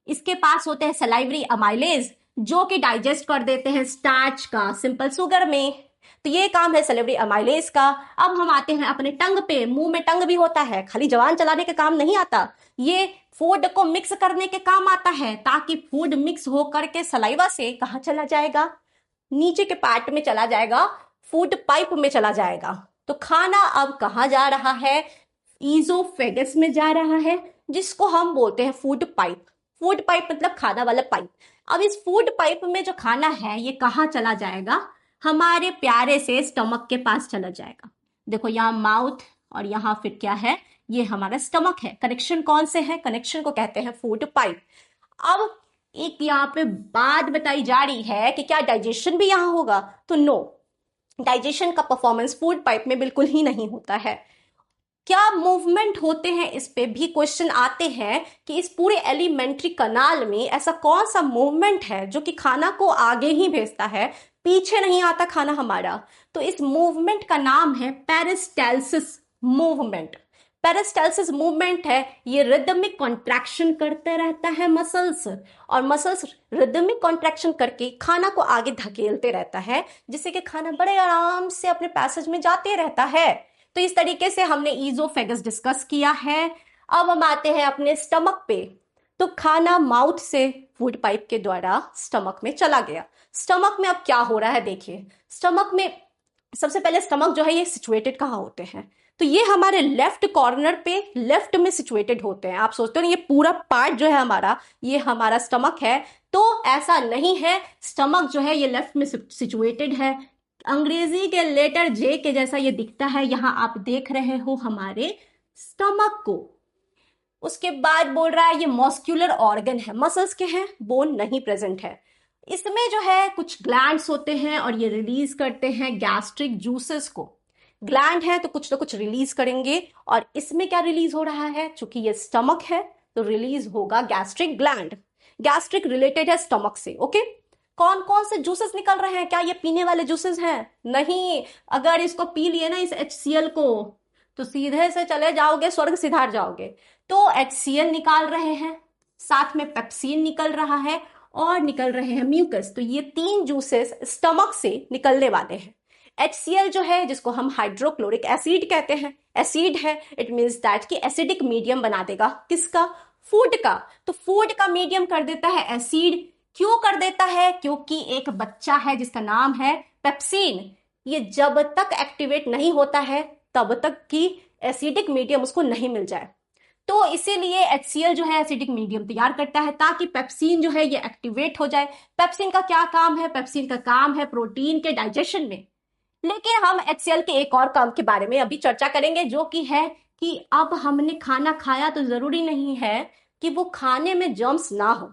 इसके पास होते हैं सलाइवरी अमाइलेज जो कि डाइजेस्ट कर देते हैं स्टार्च का सिंपल शुगर में। तो ये काम है सलेवरी अमाइलेज का। अब हम आते हैं अपने टंग पे। मुंह में टंग भी होता है, खाली जबान चलाने के काम नहीं आता, ये फूड को मिक्स करने के काम आता है, ताकि फूड मिक्स हो करके सलाइवा से कहाँ चला जाएगा, नीचे के पार्ट में चला जाएगा, फूड पाइप में चला जाएगा। तो खाना अब कहाँ जा रहा है, ईजोफेगस में जा रहा है, जिसको हम बोलते हैं फूड पाइप। फूड पाइप मतलब खाना वाला पाइप। अब इस फूड पाइप में जो खाना है ये कहाँ चला जाएगा, हमारे प्यारे से स्टमक के पास चला जाएगा। देखो यहाँ माउथ और यहाँ फिर क्या है, ये हमारा स्टमक है। कनेक्शन कौन से है, कनेक्शन को कहते हैं फूड पाइप। अब एक यहाँ पे बात बताई जा रही है कि क्या डाइजेशन भी यहाँ होगा, तो नो, डाइजेशन का परफॉर्मेंस फूड पाइप में बिल्कुल ही नहीं होता है। क्या मूवमेंट होते हैं, इस पे भी क्वेश्चन आते हैं कि इस पूरे एलिमेंट्री कनाल में ऐसा कौन सा मूवमेंट है जो कि खाना को आगे ही भेजता है, पीछे नहीं आता खाना हमारा। तो इस मूवमेंट का नाम है पेरिस्टाल्सिस मूवमेंट। पेरिस्टाल्सिस मूवमेंट है, ये रिदमिक कॉन्ट्रैक्शन करते रहता है मसल्स, और मसल्स रिदमिक कॉन्ट्रैक्शन करके खाना को आगे धकेलते रहता है, जिससे कि खाना बड़े आराम से अपने पैसेज में जाते रहता है। तो इस तरीके से हमने ईजोफेगस डिस्कस किया है। अब हम आते हैं अपने स्टमक पे। तो खाना माउथ से फूड पाइप के द्वारा स्टमक में चला गया। स्टमक में अब क्या हो रहा है देखिए। स्टमक में सबसे पहले स्टमक जो है ये सिचुएटेड कहाँ होते हैं, तो ये हमारे लेफ्ट कॉर्नर पे लेफ्ट में सिचुएटेड होते हैं। आप सोचते हो ना ये पूरा पार्ट जो है हमारा, ये हमारा स्टमक है, तो ऐसा नहीं है। स्टमक जो है ये लेफ्ट में सिचुएटेड है। अंग्रेजी के लेटर जे के जैसा ये दिखता है, यहां आप देख रहे हो हमारे स्टमक को। उसके बाद बोल रहा है ये मस्क्यूलर ऑर्गन है, मसल्स के हैं, बोन नहीं प्रेजेंट है। इसमें जो है कुछ ग्लैंड्स होते हैं और ये रिलीज करते हैं गैस्ट्रिक जूसेस को। ग्लैंड है तो कुछ ना कुछ रिलीज करेंगे, और इसमें क्या रिलीज हो रहा है, चूंकि ये स्टमक है तो रिलीज होगा गैस्ट्रिक ग्लैंड। गैस्ट्रिक रिलेटेड है स्टमक से। ओके, कौन कौन से जूसेस निकल रहे हैं, क्या ये पीने वाले जूसेस हैं, नहीं। अगर इसको पी लिए ना इस HCl को, तो सीधे से चले जाओगे स्वर्ग सिधार जाओगे। तो HCl निकाल रहे हैं, साथ में पेप्सिन निकल रहा है, और निकल रहे हैं म्यूकस। तो ये 3 जूसेस स्टमक से निकलने वाले हैं। HCl जो है, जिसको हम हाइड्रोक्लोरिक एसिड कहते हैं, एसिड है, इट मीन्स दैट कि एसिडिक मीडियम बना देगा, किसका, फूड का। तो फूड का मीडियम कर देता है एसिड। क्यों कर देता है, क्योंकि एक बच्चा है जिसका नाम है पेप्सिन, ये जब तक एक्टिवेट नहीं होता है तब तक कि एसिडिक मीडियम उसको नहीं मिल जाए। तो इसीलिए HCl जो है एसिडिक मीडियम तैयार करता है, ताकि पेप्सिन जो है ये एक्टिवेट हो जाए। पेप्सिन का क्या काम है, पेप्सिन का काम है प्रोटीन के डाइजेशन में। लेकिन हम HCl के एक और काम के बारे में अभी चर्चा करेंगे, जो कि है कि अब हमने खाना खाया तो जरूरी नहीं है कि वो खाने में जर्म्स ना हो।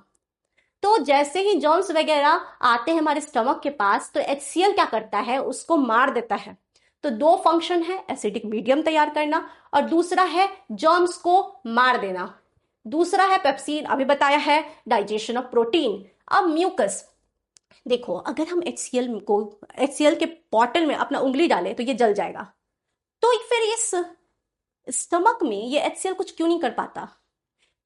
तो जैसे ही जर्म्स वगैरह आते हैं हमारे स्टमक के पास, तो HCl क्या करता है, उसको मार देता है। तो 2 फंक्शन है, एसिडिक मीडियम तैयार करना, और दूसरा है जर्म्स को मार देना। दूसरा है पेप्सिन, अभी बताया है, डाइजेशन ऑफ प्रोटीन। अब म्यूकस, देखो अगर हम HCl के बॉटल में अपना उंगली डालें तो ये जल जाएगा। तो फिर इस स्टमक में ये HCl कुछ क्यों नहीं कर पाता।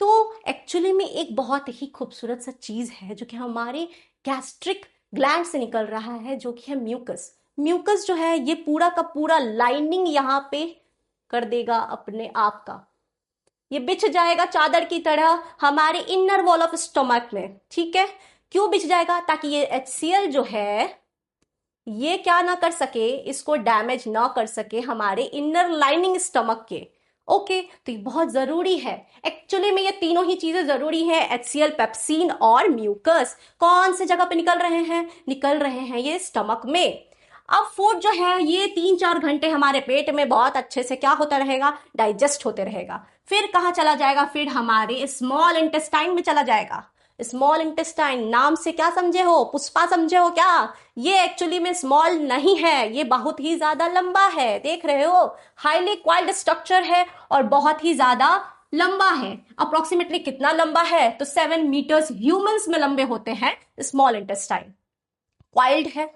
तो एक्चुअली में एक बहुत ही खूबसूरत सा चीज है जो कि हमारे गैस्ट्रिक ग्लैंड से निकल रहा है, जो कि है म्यूकस। म्यूकस जो है ये पूरा का पूरा लाइनिंग यहाँ पे कर देगा अपने आप का, ये बिछ जाएगा चादर की तरह हमारे इनर वॉल ऑफ स्टमक में। ठीक है, क्यों बिछ जाएगा, ताकि ये HCl जो है ये क्या ना कर सके, इसको डैमेज ना कर सके हमारे इनर लाइनिंग स्टमक के। ओके, तो ये बहुत जरूरी है। एक्चुअली में ये तीनों ही चीजें जरूरी है, HCl, पेप्सिन और म्यूकस। कौन से जगह पे निकल रहे हैं, निकल रहे हैं ये स्टमक में। अब फूड जो है ये 3-4 घंटे हमारे पेट में बहुत अच्छे से क्या होता रहेगा, डाइजेस्ट होते रहेगा। फिर कहाँ चला जाएगा, फिर हमारे स्मॉल इंटेस्टाइन में चला जाएगा। स्मॉल इंटेस्टाइन नाम से क्या समझे हो, पुष्पा समझे हो क्या, ये एक्चुअली में स्मॉल नहीं है, ये बहुत ही ज्यादा लंबा है। देख रहे हो, हाईली क्वाइल्ड स्ट्रक्चर है और बहुत ही ज्यादा लंबा है। अप्रोक्सीमेटली कितना लंबा है, तो 7 मीटर्स ह्यूमंस में लंबे होते हैं स्मॉल इंटेस्टाइन। क्वाइल्ड है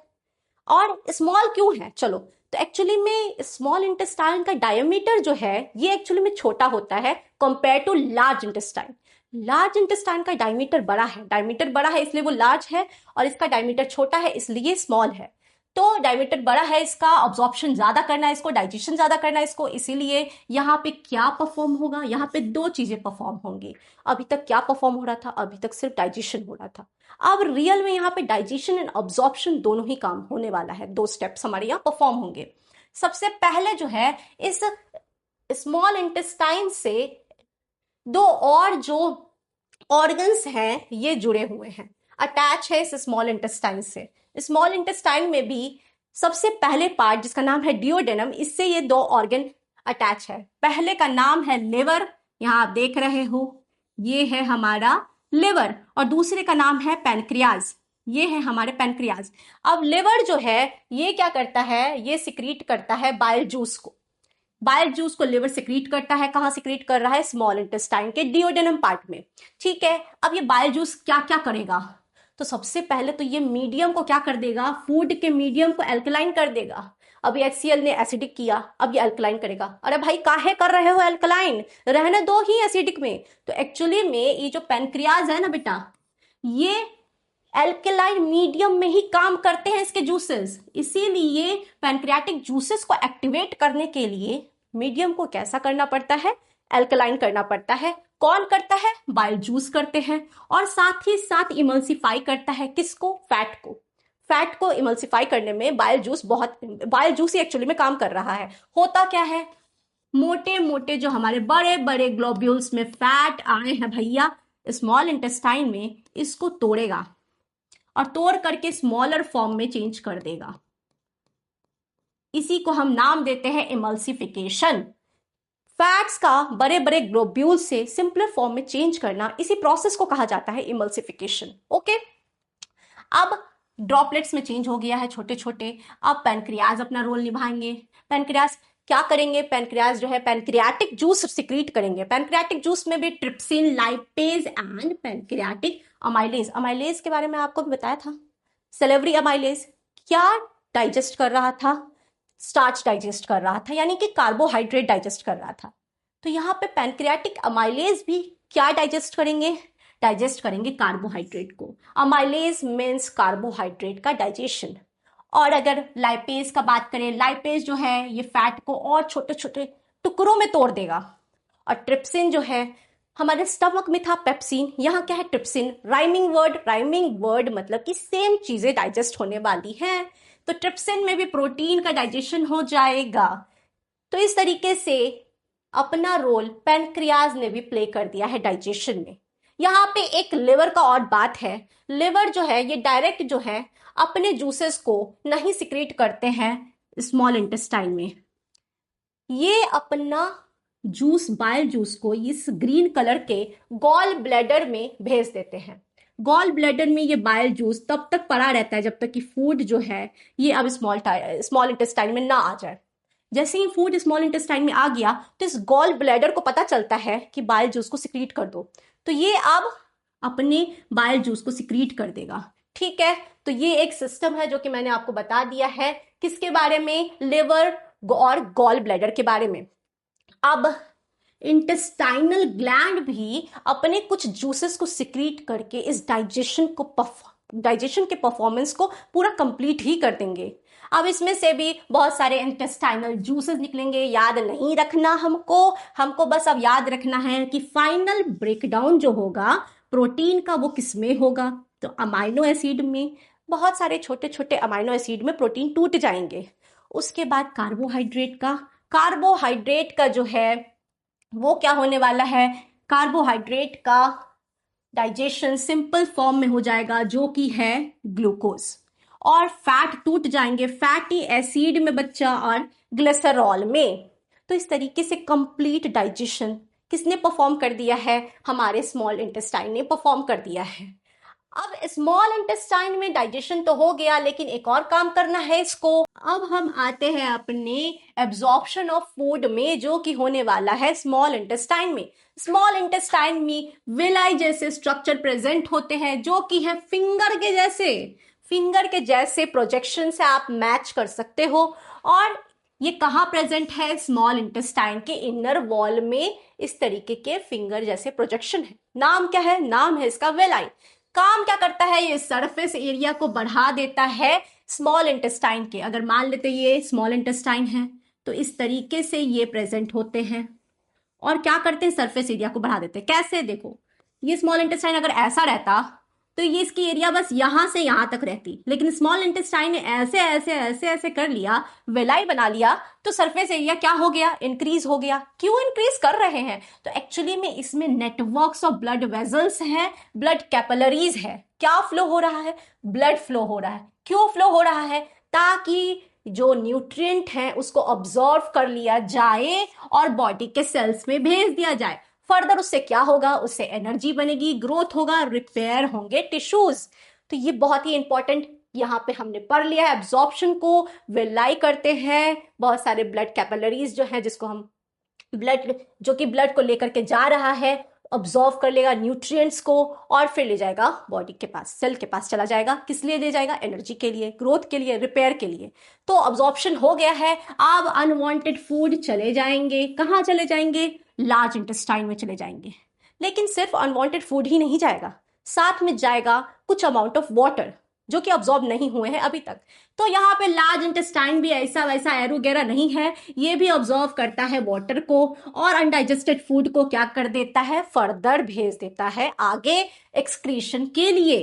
और स्मॉल क्यों है, चलो, तो एक्चुअली में स्मॉल इंटेस्टाइन का डायमीटर जो है ये एक्चुअली में छोटा होता है compare to large intestine. Large intestine का डायमीटर बड़ा है, डायमीटर बड़ा है इसलिए वो लार्ज है, और इसका डायमीटर छोटा है इसलिए स्मॉल है। तो डायमीटर बड़ा है इसका, ऑब्जॉर्प्शन ज्यादा करना है इसको, डाइजेशन ज्यादा करना है इसको, इसीलिए यहाँ पे क्या परफॉर्म होगा, यहाँ पे दो चीजें परफॉर्म होंगी। अभी तक क्या परफॉर्म हो रहा था, अभी तक सिर्फ डाइजेशन हो रहा था। अब रियल में यहाँ पे डाइजेशन एंड ऑब्जॉर्प्शन दोनों ही काम होने वाला है, दो स्टेप्स हमारे यहाँ परफॉर्म होंगे। सबसे पहले जो है इस स्मॉल इंटेस्टाइन से दो और जो ऑर्गन्स हैं ये जुड़े हुए हैं, अटैच है इस स्मॉल इंटेस्टाइन से। स्मॉल इंटेस्टाइन में भी सबसे पहले पार्ट जिसका नाम है डिओडेनम, इससे ये दो ऑर्गन अटैच है। पहले का नाम है लिवर, यहां आप देख रहे हो ये है हमारा लिवर, और दूसरे का नाम है पैनक्रियाज, ये है हमारे पैनक्रियाज। अब लिवर जो है ये क्या करता है, ये सिक्रीट करता है बाइल जूस को। बाइल जूस को लिवर सिक्रीट करता है, कहाँ सिक्रीट कर रहा है, स्मॉल इंटेस्टाइन के डिओडेनम पार्ट में। ठीक है, अब ये बाइल जूस क्या क्या करेगा, तो सबसे पहले तो ये मीडियम को क्या कर देगा, फूड के मीडियम को एल्कलाइन कर देगा। अब ये HCl ने एसिडिक किया, अब ये अल्कलाइन करेगा। अरे भाई काहे कर रहे हो एल्कलाइन, रहने दो ही एसिडिक में। तो एक्चुअली में ये जो पैनक्रियाज है ना बेटा, ये एल्कलाइन मीडियम में ही काम करते हैं इसके जूसेस, इसीलिए पैनक्रियाटिक जूसेस को एक्टिवेट करने के लिए मीडियम को कैसा करना पड़ता है, एल्कलाइन करना पड़ता है। कौन करता है, बाइल जूस करते हैं, और साथ ही साथ इमल्सिफाई करता है किसको, फैट को। फैट को इमल्सिफाई करने में बाइल जूस ही एक्चुअली में काम कर रहा है। होता क्या है, मोटे मोटे जो हमारे बड़े बड़े ग्लोब्यूल्स में फैट आए हैं भैया स्मॉल इंटेस्टाइन में, इसको तोड़ेगा और तोड़ करके स्मॉलर फॉर्म में चेंज कर देगा। इसी को हम नाम देते हैं इमल्सिफिकेशन। फैट्स का बड़े बड़े ग्लोब्यूल से सिंपलर फॉर्म में चेंज करना, इसी प्रोसेस को कहा जाता है इमल्सिफिकेशन। ओके, अब ड्रॉपलेट्स में चेंज हो गया है छोटे छोटे। अब पैनक्रियाज अपना रोल निभाएंगे। पैनक्रियाज क्या करेंगे, पैनक्रियाज जो है पैनक्रियाटिक जूस सिक्रीट करेंगे। पैनक्रियाटिक जूस में भी trypsin, lipase and pancreatic amylase. Amylase के बारे में आपको भी बताया था, सेलेवरी अमाइलेज क्या डाइजेस्ट कर रहा था, स्टार्च डाइजेस्ट कर रहा था, यानी कि कार्बोहाइड्रेट डाइजेस्ट कर रहा था। तो यहाँ पे पैनक्रियाटिक अमाइलेज भी क्या डाइजेस्ट करेंगे, डाइजेस्ट करेंगे कार्बोहाइड्रेट को। अमाइलेज मीन्स कार्बोहाइड्रेट का डाइजेशन। और अगर लाइपेज का बात करें, लाइपेज जो है ये फैट को और छोटे छोटे टुकड़ों में तोड़ देगा। और ट्रिप्सिन जो है हमारे स्टमक में था पेप्सिन, यहाँ क्या है ट्रिप्सिन। राइमिंग वर्ड मतलब कि सेम चीजें डाइजेस्ट होने वाली हैं। तो ट्रिप्सिन में भी प्रोटीन का डाइजेशन हो जाएगा। तो इस तरीके से अपना रोल पैनक्रियाज ने भी प्ले कर दिया है डाइजेशन में। यहाँ पे एक लिवर का और बात है, लिवर जो है ये डायरेक्ट जो है अपने जूसेस को नहीं सिक्रीट करते हैं स्मॉल इंटेस्टाइन में, ये अपना जूस बाइल जूस को इस ग्रीन कलर के गॉल ब्लैडर में भेज देते हैं। गॉल ब्लैडर में ये बाइल जूस तब तक पड़ा रहता है जब तक कि फूड जो है ये अब स्मॉल इंटेस्टाइन में ना आ जाए। जैसे ही फूड स्मॉल इंटेस्टाइन में आ गया तो इस गॉल ब्लैडर को पता चलता है कि बाइल जूस को सिक्रीट कर दो, तो ये अब अपने बाइल जूस को सिक्रीट कर देगा। ठीक है, तो ये एक सिस्टम है जो कि मैंने आपको बता दिया है किसके बारे में, लिवर और गॉल ब्लैडर के बारे में। अब इंटेस्टाइनल ग्लैंड भी अपने कुछ जूसेस को सिक्रीट करके इस डाइजेशन के परफॉर्मेंस को पूरा कंप्लीट ही कर देंगे। अब इसमें से भी बहुत सारे इंटेस्टाइनल जूसेस निकलेंगे, याद नहीं रखना हमको बस अब याद रखना है कि फाइनल ब्रेकडाउन जो होगा प्रोटीन का वो किसमें होगा, तो अमाइनो एसिड में। बहुत सारे छोटे छोटे अमाइनो एसिड में प्रोटीन टूट जाएंगे। उसके बाद कार्बोहाइड्रेट का जो है वो क्या होने वाला है, कार्बोहाइड्रेट का डाइजेशन सिंपल फॉर्म में हो जाएगा जो कि है ग्लूकोज। और फैट टूट जाएंगे फैटी एसिड में बच्चा और ग्लिसरॉल में। तो इस तरीके से कंप्लीट डाइजेशन किसने परफॉर्म कर दिया है, हमारे स्मॉल इंटेस्टाइन ने परफॉर्म कर दिया है। अब स्मॉल इंटेस्टाइन में डाइजेशन तो हो गया, लेकिन एक और काम करना है इसको। अब हम आते हैं अपने एब्जॉर्प्शन ऑफ फूड में, जो कि होने वाला है स्मॉल इंटेस्टाइन में। स्मॉल इंटेस्टाइन में विलाई जैसे स्ट्रक्चर प्रेजेंट होते हैं जो कि है फिंगर के जैसे प्रोजेक्शन से आप मैच कर सकते हो। और ये कहाँ प्रेजेंट है, स्मॉल इंटेस्टाइन के इनर वॉल में इस तरीके के फिंगर जैसे प्रोजेक्शन है। नाम क्या है, नाम है इसका विलाई। काम क्या करता है, ये सरफेस एरिया को बढ़ा देता है स्मॉल इंटेस्टाइन के, अगर मान लेते ये स्मॉल इंटेस्टाइन है तो इस तरीके से ये प्रेजेंट होते हैं और क्या करते हैं, सरफेस एरिया को बढ़ा देते हैं। कैसे, देखो ये स्मॉल इंटेस्टाइन अगर ऐसा रहता तो ये इसकी एरिया बस यहां से यहां तक रहती, लेकिन स्मॉल इंटेस्टाइन ने ऐसे ऐसे ऐसे ऐसे कर लिया, वेलाई बना लिया, तो सरफेस एरिया क्या हो गया, इंक्रीज हो गया। क्यों इंक्रीज कर रहे हैं, तो एक्चुअली में इसमें नेटवर्क्स ऑफ ब्लड वेजल्स हैं, ब्लड कैपिलरीज है। क्या फ्लो हो रहा है, ब्लड फ्लो हो रहा है। क्यों फ्लो हो रहा है, ताकि जो न्यूट्रिएंट है उसको ऑब्जॉर्व कर लिया जाए और बॉडी के सेल्स में भेज दिया जाए। फर्दर उससे क्या होगा, उससे एनर्जी बनेगी, ग्रोथ होगा, रिपेयर होंगे टिश्यूज। तो ये बहुत ही इंपॉर्टेंट यहाँ पे हमने पढ़ लिया है। एब्जॉर्प्शन को विलाई करते हैं बहुत सारे ब्लड कैपिलरीज जो है, जिसको हम ब्लड, जो कि ब्लड को लेकर के जा रहा है, ऑब्जॉर्व कर लेगा न्यूट्रिएंट्स को और फिर ले जाएगा बॉडी के पास, सेल के पास चला जाएगा। किस लिए ले जाएगा, एनर्जी के लिए, ग्रोथ के लिए, रिपेयर के लिए। तो ऑब्जॉर्प्शन हो गया है। अब अनवांटेड फूड चले जाएंगे, कहाँ चले जाएंगे, लार्ज इंटेस्टाइन में चले जाएंगे। लेकिन सिर्फ अनवांटेड फूड ही नहीं जाएगा, साथ में जाएगा कुछ अमाउंट ऑफ वाटर जो कि ऑब्जॉर्ब नहीं हुए हैं अभी तक। तो यहाँ पे लार्ज इंटेस्टाइन भी ऐसा वैसा एरो वगैरह नहीं है, ये भी ऑब्जॉर्व करता है वाटर को और अनडाइजेस्टेड फूड को क्या कर देता है, फर्दर भेज देता है आगे एक्सक्रीशन के लिए।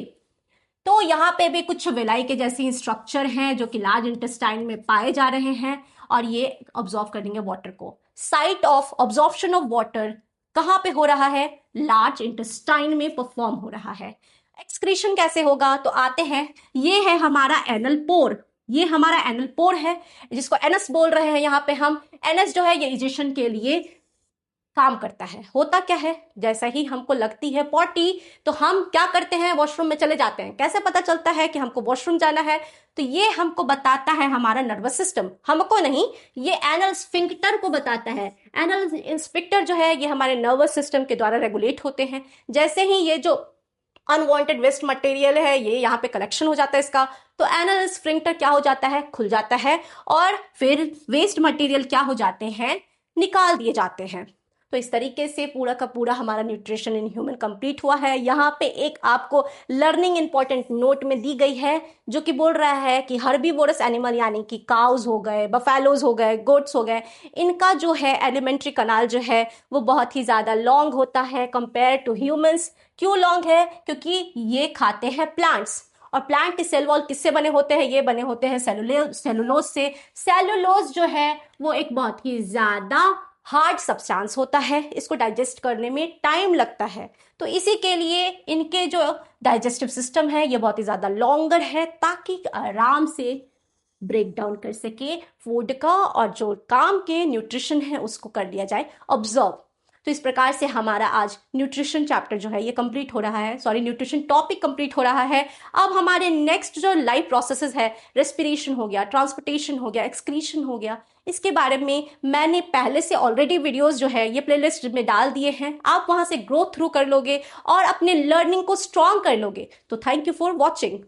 तो यहाँ पे भी कुछ विलाई के जैसी स्ट्रक्चर हैं जो कि लार्ज इंटेस्टाइन में पाए जा रहे हैं और ये ऑब्जॉर्व करेंगे वाटर को। Site of absorption of water कहाँ पे हो रहा है, लार्ज इंटेस्टाइन में परफॉर्म हो रहा है। एक्सक्रीशन कैसे होगा, तो आते हैं, ये है हमारा एनल पोर, ये हमारा एनल पोर है जिसको एनस बोल रहे हैं यहाँ पे हम। एनस जो है ये इजेशन के लिए काम करता है। होता क्या है, जैसा ही हमको लगती है पॉटी तो हम क्या करते हैं, वॉशरूम में चले जाते हैं। कैसे पता चलता है कि हमको वॉशरूम जाना है, तो ये हमको बताता है हमारा नर्वस सिस्टम, हमको नहीं, ये एनल स्फिंक्टर को बताता है। एनल इंस्पेक्टर जो है ये हमारे नर्वस सिस्टम के द्वारा रेगुलेट होते हैं। जैसे ही ये जो अनवांटेड वेस्ट मटेरियल है ये यहाँ पे कलेक्शन हो जाता है इसका, तो एनल स्फिंक्टर क्या हो जाता है, खुल जाता है और फिर वेस्ट मटेरियल क्या हो जाते हैं, निकाल दिए जाते हैं। तो इस तरीके से पूरा का पूरा हमारा न्यूट्रिशन इन ह्यूमन कंप्लीट हुआ है। यहाँ पे एक आपको लर्निंग इंपॉर्टेंट नोट में दी गई है जो कि बोल रहा है कि हर्बीवोरस एनिमल यानी कि काउज हो गए, बफेलोज हो गए, गोट्स हो गए, इनका जो है एलिमेंट्री कनाल जो है वो बहुत ही ज़्यादा लॉन्ग होता है कंपेयर टू ह्यूमंस। क्यों लॉन्ग है, क्योंकि ये खाते हैं प्लांट्स और प्लांट के सेल वॉल किससे बने होते हैं, ये बने होते हैं सेलुलोज से। सेलुलोज जो है वो एक बहुत ही ज़्यादा हार्ड सब्सटेंस होता है, इसको डाइजेस्ट करने में टाइम लगता है। तो इसी के लिए इनके जो डाइजेस्टिव सिस्टम है ये बहुत ही ज़्यादा लॉन्गर है, ताकि आराम से ब्रेक डाउन कर सके फूड का और जो काम के न्यूट्रिशन है उसको कर लिया जाए ऑब्जर्व। तो इस प्रकार से हमारा आज न्यूट्रिशन चैप्टर जो है ये कंप्लीट हो रहा है, सॉरी न्यूट्रिशन टॉपिक कंप्लीट हो रहा है। अब हमारे नेक्स्ट जो लाइफ प्रोसेसेस है, रेस्पिरेशन हो गया, ट्रांसपोर्टेशन हो गया, एक्सक्रीशन हो गया, इसके बारे में मैंने पहले से ऑलरेडी वीडियोस जो है ये प्लेलिस्ट में डाल दिए हैं। आप वहां से ग्रो थ्रू कर लोगे और अपने लर्निंग को स्ट्रॉन्ग कर लोगे। तो थैंक यू फॉर वॉचिंग।